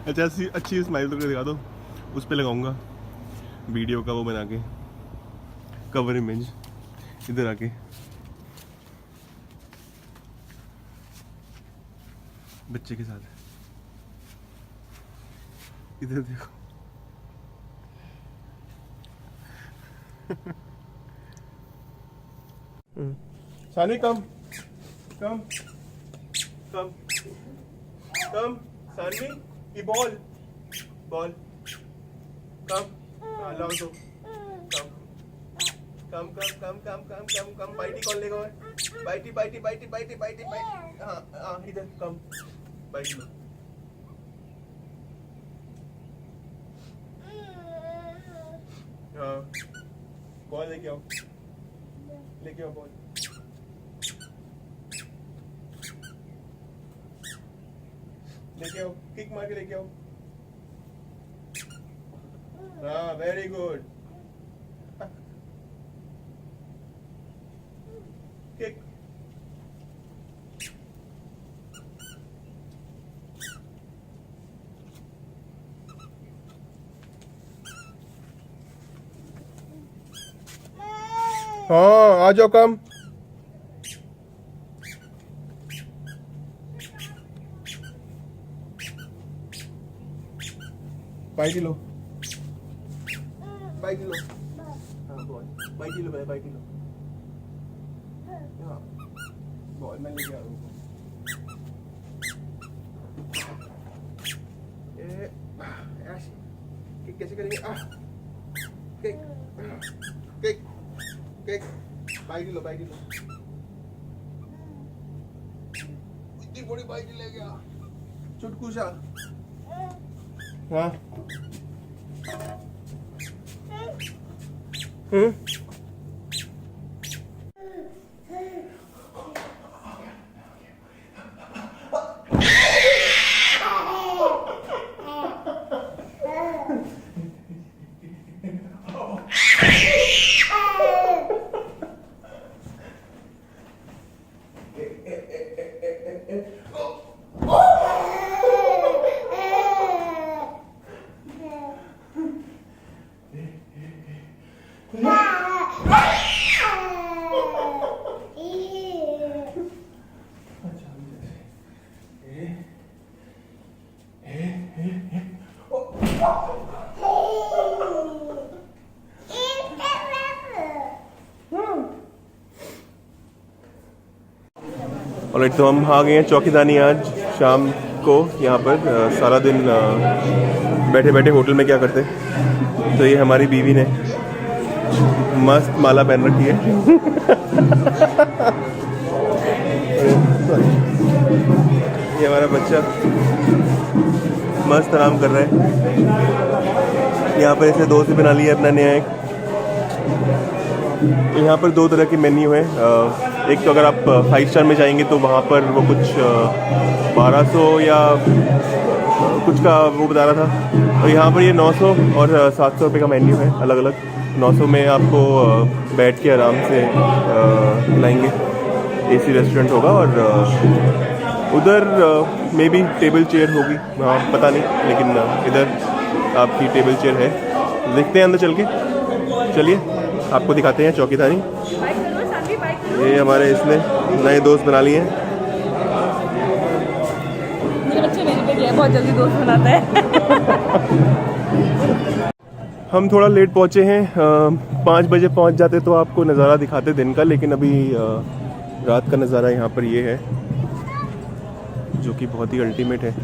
अच्छा अच्छी स्माइल तो दिखा दो, उस पे लगाऊंगा वीडियो का वो बना के कवर इमेज इधर आके। बच्चे के साथ इधर देखो। सानी कम कम कम कम सानी की बॉल बॉल कम लाओ तो कम कम कम कम कम कम कम कम बाइटी कौन लेगा? बाइटी बाइटी बाइटी बाइटी बाइटी बाइटी। हाँ हाँ इधर कम बाइटी लो। हाँ बॉल लेके आओ, लेके आओ बॉल। लेके आओ, किक मार के लेके आओ। हाँ वेरी गुड। किक। हाँ आ जाओ कम। बाइटी लो, बाइटी लो। हाँ बॉल बाइटी लो, बाइटी लो। हाँ बॉल मैं लेके आ रहा हूँ। किक कैसे करेंगे? Kick kick kick. बाइटी लो, बाइटी लो। इतनी बड़ी बाइटी ले गया चुटकू सा। हाँ ऑलराइट, तो हम आ गए हैं चौकीदानी। आज शाम को यहाँ पर सारा दिन बैठे बैठे होटल में क्या करते। तो ये हमारी बीवी ने मस्त माला पहन रखी है। ये हमारा बच्चा मस्त आराम कर रहा है। यहाँ पर इसे दोस्त बना लिया अपना नया एक। यहाँ पर दो तरह के मेन्यू है। एक तो अगर आप 5 स्टार में जाएंगे तो वहाँ पर वो कुछ 1200 या कुछ का वो बता रहा था। और यहाँ पर ये 900 और 700 रुपये का मेन्यू है अलग अलग। 900 में आपको बैठ के आराम से खिलाएंगे, एसी रेस्टोरेंट होगा। और उधर मे बी टेबल चेयर होगी, हाँ पता नहीं, लेकिन इधर आपकी टेबल चेयर है। देखते हैं अंदर चल के। चलिए आपको दिखाते हैं चौकीदानी। ये हमारे इसने नए दोस्त बना लिए हैं।
मेरे बच्चे मेरे पे गया, बहुत जल्दी दोस्त बनाता है।
हम थोड़ा लेट पहुँचे हैं। 5 बजे पहुँच जाते तो आपको नज़ारा दिखाते दिन का, लेकिन अभी रात का नज़ारा यहाँ पर ये है जो कि बहुत ही अल्टीमेट है।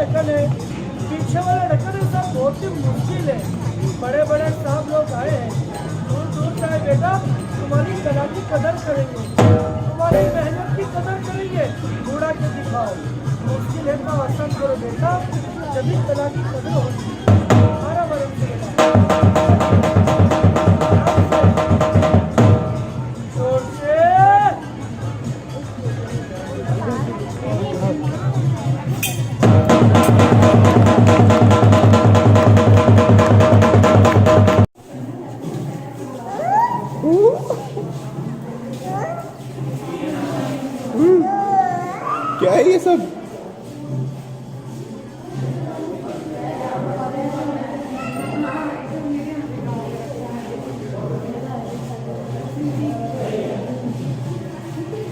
ढक्कन है, पीछे वाला ढक्कन है, सब बहुत ही मुश्किल है। बड़े बड़े साहब लोग आए हैं, दूर दूर से आए, बेटा तुम्हारी कला की कदर करेंगे, तुम्हारी मेहनत की कदर करेंगे, घोड़ा के दिखाओ, मुश्किल है तो आसान करो बेटा, जब कला की कदर होगी। हमारा बरम से जोर से
क्या है ये सब?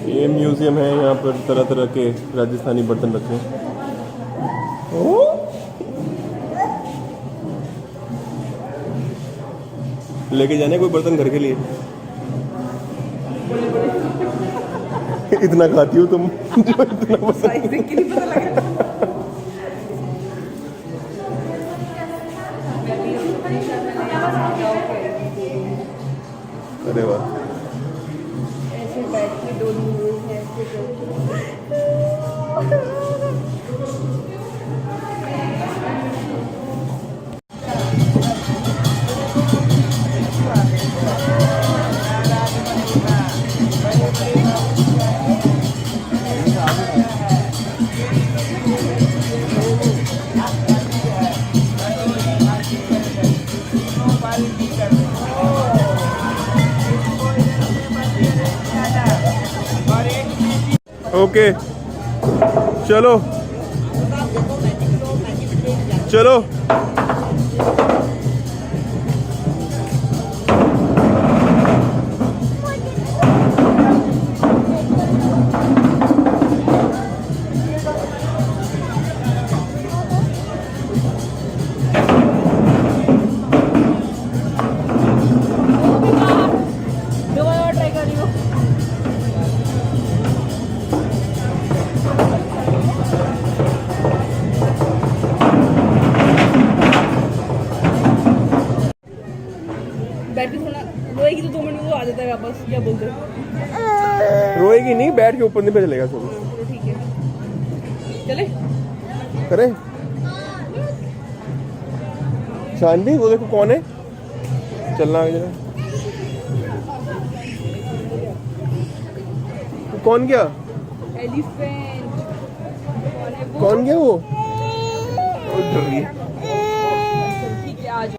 ये म्यूजियम है, यहाँ पर तरह तरह के राजस्थानी बर्तन रखे हैं। लेके जाने कोई बर्तन घर के लिए। इतना खाती हो तुम जो इतना पसंद। अरे वाह,
ऐसे बैठ के दो नूडल्स हैं
ओके चलो चलो।
बैठ के थोड़ा रोएगी तो 2 मिनट में वो आ जाता है वापस। क्या बोलते हो?
रोएगी नहीं, बैठ के ऊपर नहीं पे चलेगा। चलो
चलो ठीक है, चले
करें। शानवी वो देखो कौन है, चलना आगे जरा। कौन गया?
एलिफेंट।
कौन गया वो? डर रही है।
ठीक है आज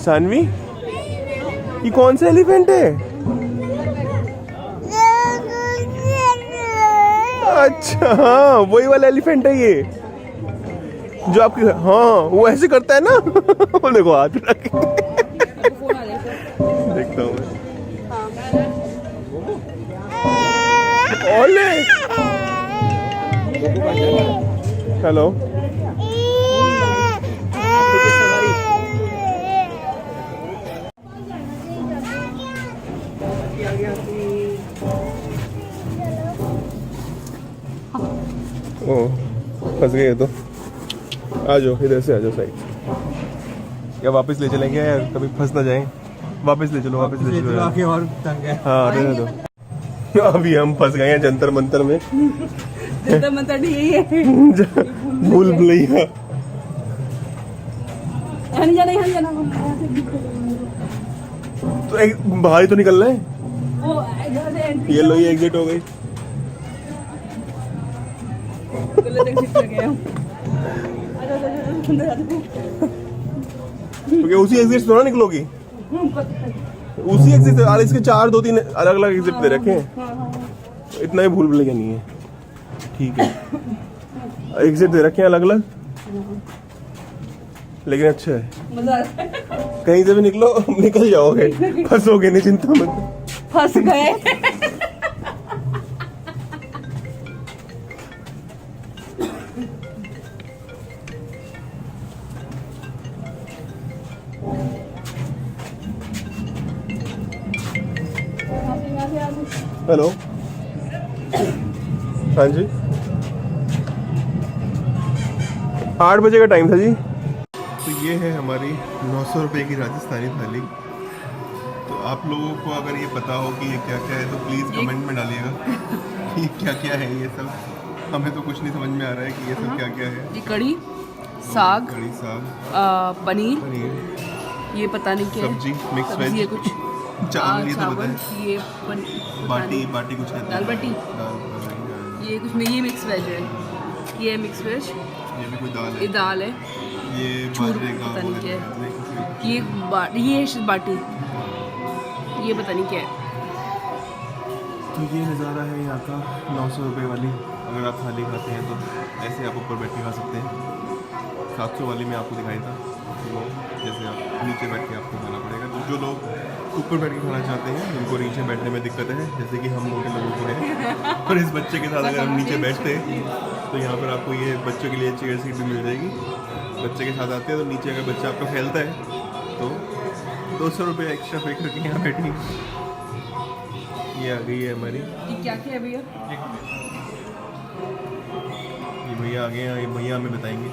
सानवी, ये कौन सा एलिफेंट है? अच्छा हाँ, वही वाला एलिफेंट है ये जो आपके, हाँ वो ऐसे करता है ना। वो देखो हाथ रख के।
फोन आ जाए
देखता हूँ मैं। ओले हेलो। ओ फंस गए तो आ जाओ, इधर से आ जाओ साइड। क्या वापस ले चलेंगे यार, कभी फंस ना जाएं। वापस ले चलो, वापस ले चलो।
आगे और तंग है।
हाँ रहने दो। अभी हम फंस गए हैं जंतर मंतर में।
जंतर मंतर यही है।
भूल भुलैया।
यहाँ नहीं जाना, यहाँ नहीं जाना।
तो एक बाहर ही तो निकलना है।
वो इधर से एंट्री।
ये लो, ये एग्जिट हो गई।
गलत एग्जिट कर गया। अंदर आ जाओ।
क्योंकि उसी एग्जिट से थोड़ा निकलोगी। उसी एग्जिट से, और इसके 4 2-3 अलग अलग एग्जिट दे रखे हैं। इतना ही भूल भुलैया नहीं है। ठीक है, एग्जिट दे रखे हैं अलग अलग, लेकिन अच्छा है।
मजा आ रहा है।
कहीं से भी निकलो, निकल जाओगे, फंसोगे नहीं, चिंता मत।
फंस गए।
हेलो, हाँ जी। 8 बजे का टाइम था जी। तो ये है हमारी 900 रुपये की राजस्थानी थाली। तो आप लोगों को अगर ये पता हो कि ये क्या क्या है तो प्लीज़ कमेंट में डालिएगा कि क्या क्या है ये सब। हमें तो कुछ नहीं समझ में आ रहा है कि ये सब क्या क्या है।
ये कड़ी, साग,
कड़ी, साग,
पनीर,
पनीर,
ये पता नहीं क्या है,
सब्जी, मिक्स
सब्जी
वेज,
है कुछ,
चावल, ये तो पता
चावल,
है,
ये
बाटी, बाटी कुछ कहते हैं,
दाल बाटी,
दाल,
ये कुछ नहीं, ये मिक्स वेज है, ये है मिक्स वेज,
ये भी कोई दाल
ये
है,
दाल है,
ये
चूर
बाजरे का
पता नहीं क्या है,
है,
ये है बाटी, ये पता नहीं क्या है।
तो ये नज़ारा है यहाँ का 900 रुपये वाली। अगर आप थाली खाते हैं तो ऐसे आप ऊपर बैठ के खा सकते हैं। 700 वाली में आपको दिखाई था वो जैसे आप नीचे बैठ के आपको खाना पड़ेगा। तो जो लोग ऊपर बैठ के खाना चाहते हैं उनको नीचे बैठने में दिक्कत है, जैसे कि हम मोटे लोगों को है। और इस बच्चे के साथ अगर हम नीचे बैठते हैं तो यहाँ पर आपको ये बच्चों के लिए चेयर सीट भी मिल जाएगी। बच्चे के साथ आते हैं तो नीचे अगर बच्चा आपका फैलता है तो 200 रुपये एक्स्ट्रा पे करके यहाँ बैठी। ये आ गई है हमारी,
ये क्या क्या है भैया?
ये भैया आ गए हैं, ये भैया हमें बताएंगे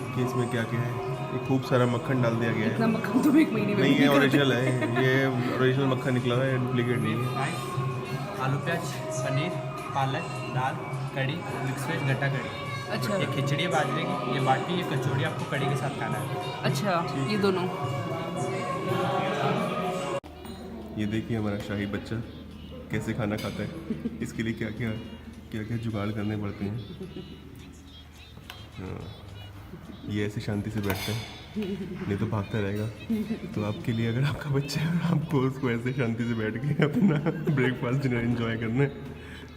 कि इसमें क्या क्या है। ये खूब सारा मक्खन डाल दिया गया
इतना
है।
मक्खन तो एक महीने में
नहीं, ये
नहीं
ओरिजिनल है, ये ओरिजिनल मक्खन निकला है, डुप्लीकेट नहीं है।
आलू प्याज, पनीर, पालक, दाल, कड़ी, मिक्स वेज, गट्टा कड़ी।
अच्छा
ये खिचड़ी है बाजरे की, ये बाटी, ये कचौड़ी आपको कड़ी के साथ खाना है।
अच्छा, ये दोनों।
ये देखिए हमारा शाही बच्चा कैसे खाना खाता है। इसके लिए क्या क्या क्या क्या जुगाड़ करने पड़ते हैं। हाँ, ये ऐसे शांति से बैठता है, नहीं तो भागता रहेगा। तो आपके लिए अगर आपका बच्चा है और आपको उसको ऐसे शांति से बैठ के अपना ब्रेकफास्ट डिनर एंजॉय करना है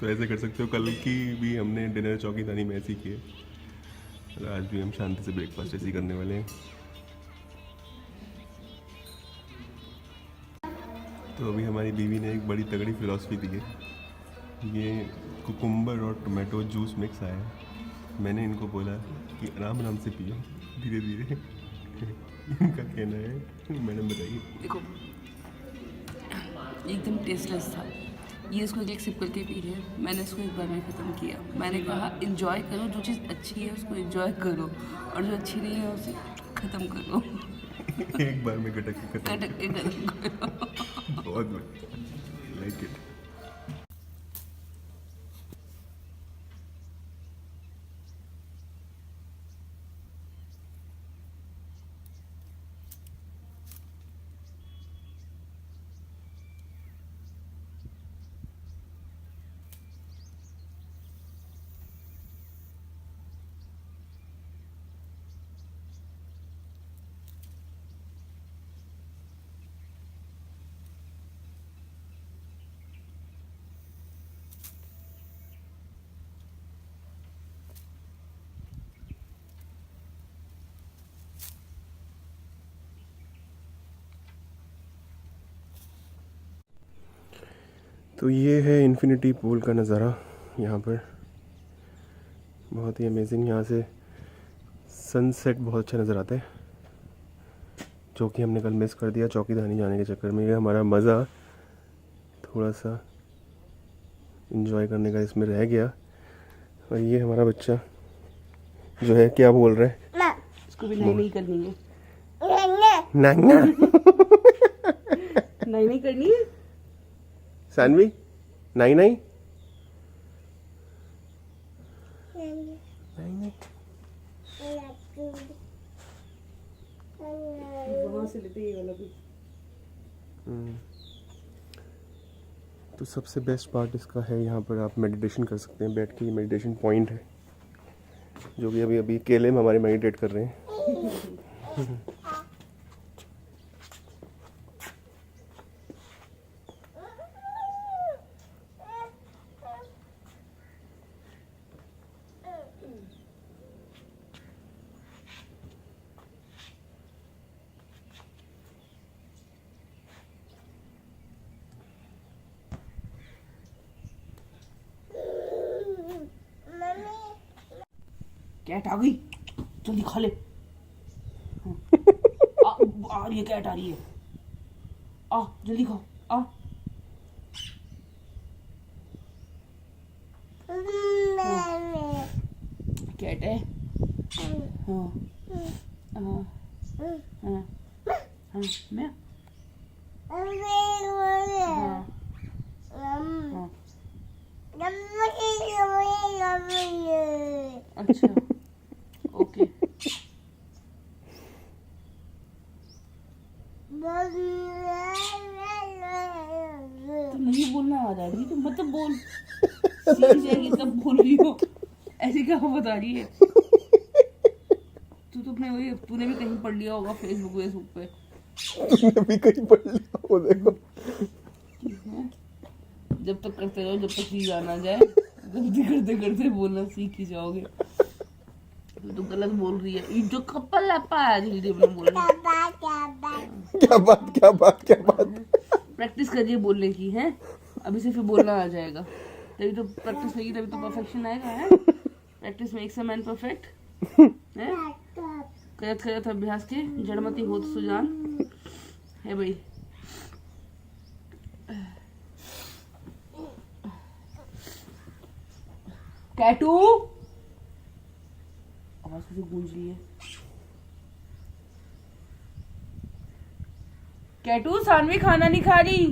तो ऐसे कर सकते हो। कल की भी हमने डिनर चौकीदानी में ऐसे ही किए और आज भी हम शांति से ब्रेकफास्ट ऐसे ही करने वाले हैं। तो अभी हमारी बीवी ने एक बड़ी तगड़ी फिलॉसफी दी है। ये कुकुम्बर और टोमेटो जूस मिक्स आया है। मैंने इनको बोला कि आराम आराम से पियो, धीरे धीरे। इनका कहना है, मैडम बताइए।
देखो, एकदम टेस्टलेस था। ये इसको एक सिप करके पी रहे हैं। मैंने इसको एक बार में ख़त्म किया। मैंने कहा इंजॉय करो, जो चीज़ अच्छी है उसको इंजॉय करो और जो अच्छी नहीं है उसे ख़त्म करो।
एक बार में गटक के खत्म।
गटक के ख़त्म करो।
बहुत बढ़िया, लाइक इट। तो ये है इन्फिनिटी पूल का नज़ारा। यहाँ पर बहुत ही अमेजिंग, यहाँ से सनसेट बहुत अच्छा नज़र आता है, जो कि हमने कल मिस कर दिया चौकीदानी जाने के चक्कर में। ये हमारा मज़ा थोड़ा सा एंजॉय करने का इसमें रह गया। और ये हमारा बच्चा जो है क्या बोल रहा है,
इसको भी नहीं करनी है।
नांगा
नहीं करनी है।
सानवी, नहीं नहीं
वहाँ से लेते ये वाला भी।
तो सबसे बेस्ट पार्ट इसका है, यहाँ पर आप मेडिटेशन कर सकते हैं बैठ के। ये मेडिटेशन पॉइंट है जो कि अभी केले में हमारे मेडिटेट कर रहे हैं।
कैट आ गई, जल्दी खा ले। आ रही है कैट, आ रही है। आ जल्दी खाओ, आ। कैट है, हाँ हाँ हाँ हाँ मैं अच्छा ओके तुम नहीं बोलना आ रहा है तो मतलब बोल सीख जाएगी तब बोल रही हो ऐसे क्या बता रही है तू तो अपने वही तूने भी कहीं पढ़ लिया होगा फेसबुक पे
तूने भी कहीं पढ़ लिया हो देखो
जब तक करते रहो जब तक सीख आना जाए गलती करते करते बोलना सीख ही जाओगे तो गलत बोल रही है ये जो कपल है पाया वीडियो में बोल रही
क्या बात
प्रैक्टिस करिए बोलने की है अभी से फिर बोलना आ जाएगा तभी तो प्रैक्टिस होगी तभी तो परफेक्शन आएगा है practice makes a man perfect है करत करत अभ्यास के जड़मती होत सुजान है भाई टैटू आवाज कैसे गूंज रही है कैटू सानवी खाना नहीं खा रही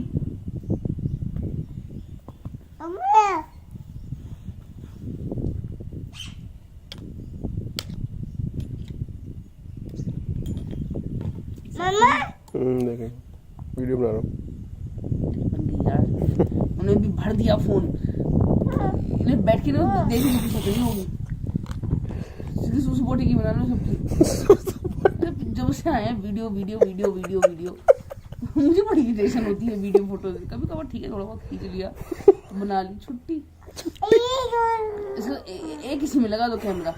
देखें वीडियो बना रहा हूँ
बन गई यार उन्हें भी भर दिया फोन इन्हें बैठ के ना देखने की सोच रही होगी सीधी सूसी बोटी की बना लो सबकी जब से आए video video video video video मुझे बड़ी इरिटेशन होती है वीडियो फोटो से कभी कभार ठीक है थोड़ा बहुत खींच लिया बना ली छुट्टी इसको एक किसी में लगा दो कैमरा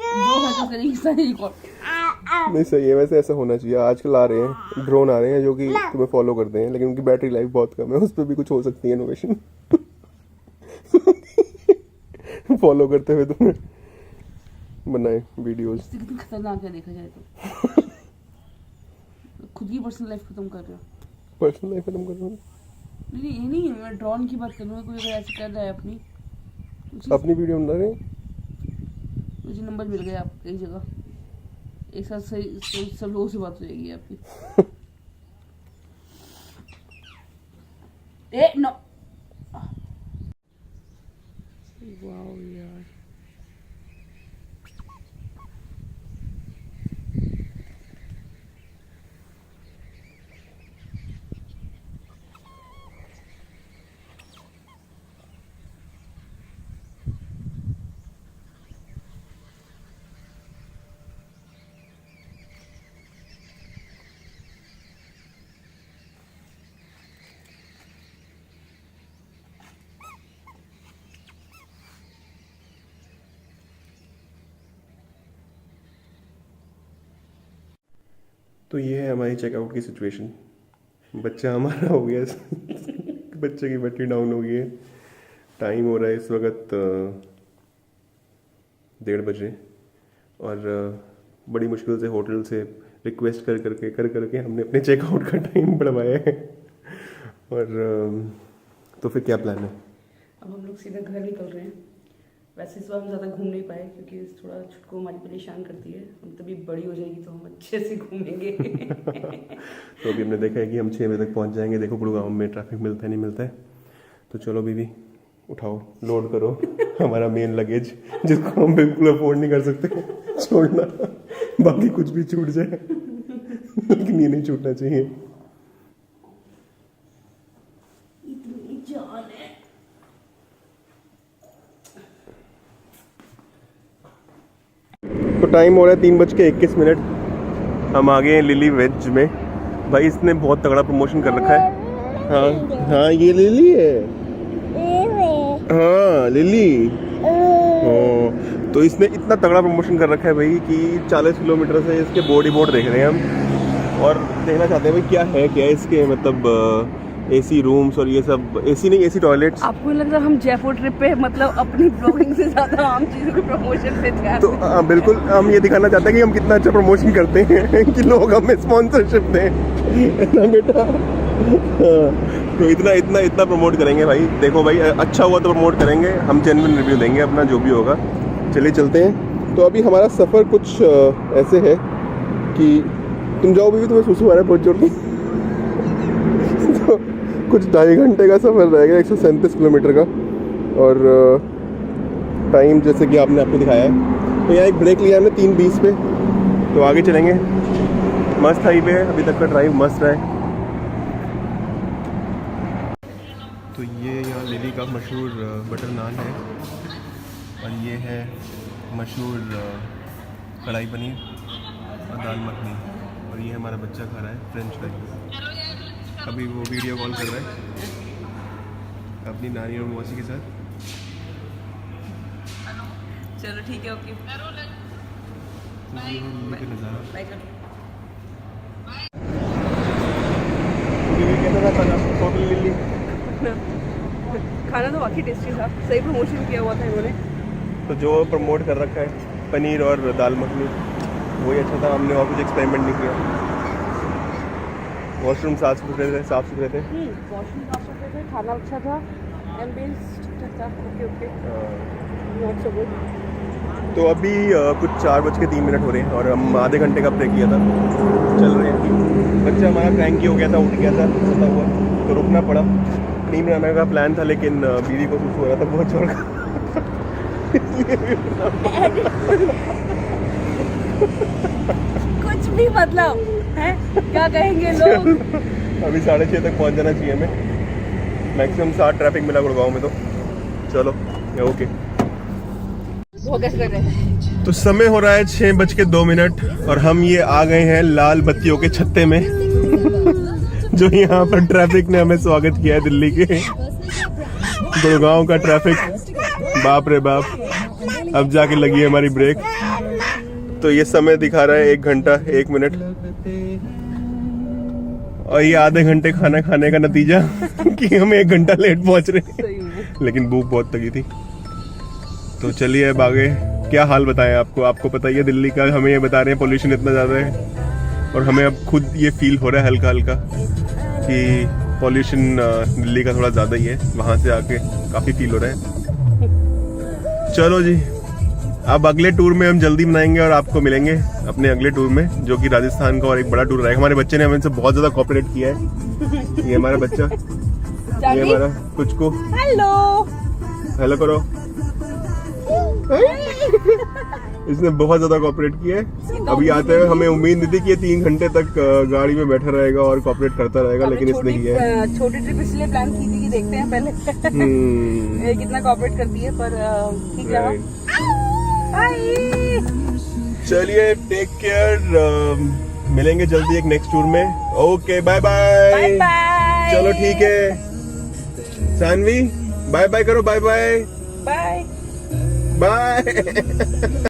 जो है तो करेंगे सारी रिकॉर्ड
नहीं सही है वैसे ऐसा होना चाहिए आजकल आ रहे हैं ड्रोन आ रहे हैं जो कि तुम्हें फॉलो करते हैं लेकिन उनकी बैटरी लाइफ बहुत कम है उस पर भी कुछ हो सकती है इनोवेशन फॉलो करते हुए तुम्हें बनाए वीडियोस
कितनी खतरनाक है देखा जाए तो खुद की पर्सनल लाइफ खत्म कर रहे हो
पर्सनल लाइफ खत्म कर रहा हूँ
नहीं ये नहीं है मैं ड्रोन की बात कर रहा हूँ कोई अगर ऐसे कर रहा है
अपनी वीडियो बना रहे हैं
मुझे नंबर मिल गया आपको एक जगह एक साथ सही सब लोगों से बात हो जाएगी आपकी ए नो वाओ यार
तो ये है हमारी चेकआउट की सिचुएशन बच्चा हमारा हो गया बच्चे की बैटरी डाउन हो गई है टाइम हो रहा है इस वक्त 1:30 बजे और बड़ी मुश्किल से होटल से रिक्वेस्ट कर करके हमने अपने चेकआउट का टाइम बढ़वाया है और तो फिर क्या प्लान है
अब हम लोग सीधा घर निकल रहे हैं वैसे इस बार हम ज़्यादा घूम नहीं पाए क्योंकि थोड़ा छुटको हमारी परेशान करती है हम तभी बड़ी हो जाएगी तो हम अच्छे से घूमेंगे
तो अभी हमने देखा है कि हम 6 बजे तक पहुंच जाएंगे देखो गुड़गांव में ट्रैफिक मिलता है नहीं मिलता है तो चलो बीबी उठाओ लोड करो हमारा मेन लगेज जिसको हम बिल्कुल अफोर्ड नहीं कर सकते छोड़ना बाकी कुछ भी छूट जाए लेकिन ये नहीं छूटना चाहिए
इतनी जान है
तो टाइम हो रहा है 3:21 हम आ गए हैं लिली वेज में भाई इसने बहुत तगड़ा प्रमोशन कर रखा है हाँ ये लिली है हाँ लिली तो इसने इतना तगड़ा प्रमोशन कर रखा है भाई कि 40 किलोमीटर से इसके बॉडी बोर्ड देख रहे हैं हम और देखना चाहते हैं भाई क्या है इसके मतलब एसी रूम्स और ये सब एसी नहीं एसी टॉयलेट्स
आपको लग रहा हम जयपुर ट्रिप पे मतलब अपनी ब्लॉगिंग से ज्यादा आम चीजों के प्रमोशन पे ध्यान
तो बिल्कुल हम ये दिखाना चाहते हैं कि हम कितना अच्छा प्रमोशन करते हैं कि लोग हमें स्पॉन्सरशिप दें ना बेटा तो इतना प्रमोट करेंगे भाई देखो भाई अच्छा हुआ तो प्रमोट करेंगे हम जेन्युइन रिव्यू देंगे अपना जो भी होगा चलिए चलते हैं तो अभी हमारा सफ़र कुछ ऐसे है कि तुम जाओ भी, तुम्हें सुसु आ रहा है बहुत जोर की। तो कुछ 2.5 घंटे का सफ़र रहेगा, 137 किलोमीटर का। और टाइम जैसे कि आपने आपको दिखाया है। तो यहाँ एक ब्रेक लिया हमने 3:20 पे, तो आगे चलेंगे। मस्त हाईवे है, अभी तक का ड्राइव मस्त रहा है। तो ये यहाँ लिली का मशहूर बटर नान है, और ये है मशहूर कढ़ाई पनीर और दाल मखनी, और ये हमारा बच्चा खा रहा है फ्रेंच फ्राई। अभी वो वीडियो कॉल कर रहा है अपनी नानी और मौसी के साथ।
चलो ठीक है, ओके। खाना तो वाकई टेस्टी था, सही प्रमोशन किया हुआ था इन्होंने।
तो जो प्रमोट कर रखा है पनीर और दाल मखनी, वही अच्छा था। हमने और कुछ एक्सपेरिमेंट नहीं किया। वॉशरूम साफ सुथरे थे,
वॉशरूम साफ सुथरे थे, खाना अच्छा था, एम्बियंस ठीक था। Okay okay, not so good.
तो अभी कुछ 4:03 हो रहे हैं, और हम आधे घंटे का ब्रेक किया था, चल रहे हैं। बच्चा हमारा क्रैंकी हो गया था, उठ गया था, सोता हुआ, तो रुकना पड़ा। नींद आने का प्लान था, लेकिन बीवी को कुछ हो रहा था बहुत जोर का।
कुछ भी मतलब है, क्या कहेंगे लोग।
अभी 6:30 तक पहुंच जाना चाहिए हमें। मैक्सिमम 7 ट्रैफिक मिला गुड़गांव में। तो चलो ओके।
वो कैसे कर रहे हैं?
तो समय हो रहा है 6:02, और हम ये आ गए हैं लाल बत्तियों के छत्ते में। जो यहाँ पर ट्रैफिक ने हमें स्वागत किया है, दिल्ली के गुड़गांव का ट्रैफिक। बाप रे बाप, अब जाके लगी है हमारी ब्रेक। तो ये समय दिखा रहा है 1 घंटा 1 मिनट, और ये आधे घंटे खाना खाने का नतीजा कि हम 1 घंटा लेट पहुंच रहे हैं। लेकिन भूख बहुत लगी थी। तो चलिए अब आगे क्या हाल बताएं आपको। आपको पता ही है दिल्ली का, हमें ये बता रहे हैं पोल्यूशन इतना ज़्यादा है, और हमें अब खुद ये फील हो रहा है हल्का हल्का कि पोल्यूशन दिल्ली का थोड़ा ज़्यादा ही है। वहाँ से आके काफ़ी फील हो रहा है। चलो जी, अब अगले टूर में हम जल्दी बनाएंगे और आपको मिलेंगे अपने अगले टूर में, जो कि राजस्थान का और एक बड़ा टूर रहेगा। हमारे बच्चे ने हमसे बहुत ज़्यादा कोऑपरेट किया है। ये हमारा बच्चा, ये हमारा कुछ को हेलो करो। इसने बहुत ज्यादा कोऑपरेट किया है। अभी आते हुए हमें उम्मीद नहीं थी कि ये 3 घंटे तक गाड़ी में बैठा रहेगा और कोऑपरेट करता रहेगा, लेकिन इसने किया है।
छोटी ट्रिप इसलिए प्लान की थी कि देखते हैं पहले ये कितना कोऑपरेट करती है, पर ठीक रहा।
चलिए टेक केयर, मिलेंगे जल्दी एक नेक्स्ट टूर में। Okay bye bye. चलो ठीक है सानवी, बाय बाय करो। Bye bye
bye
bye.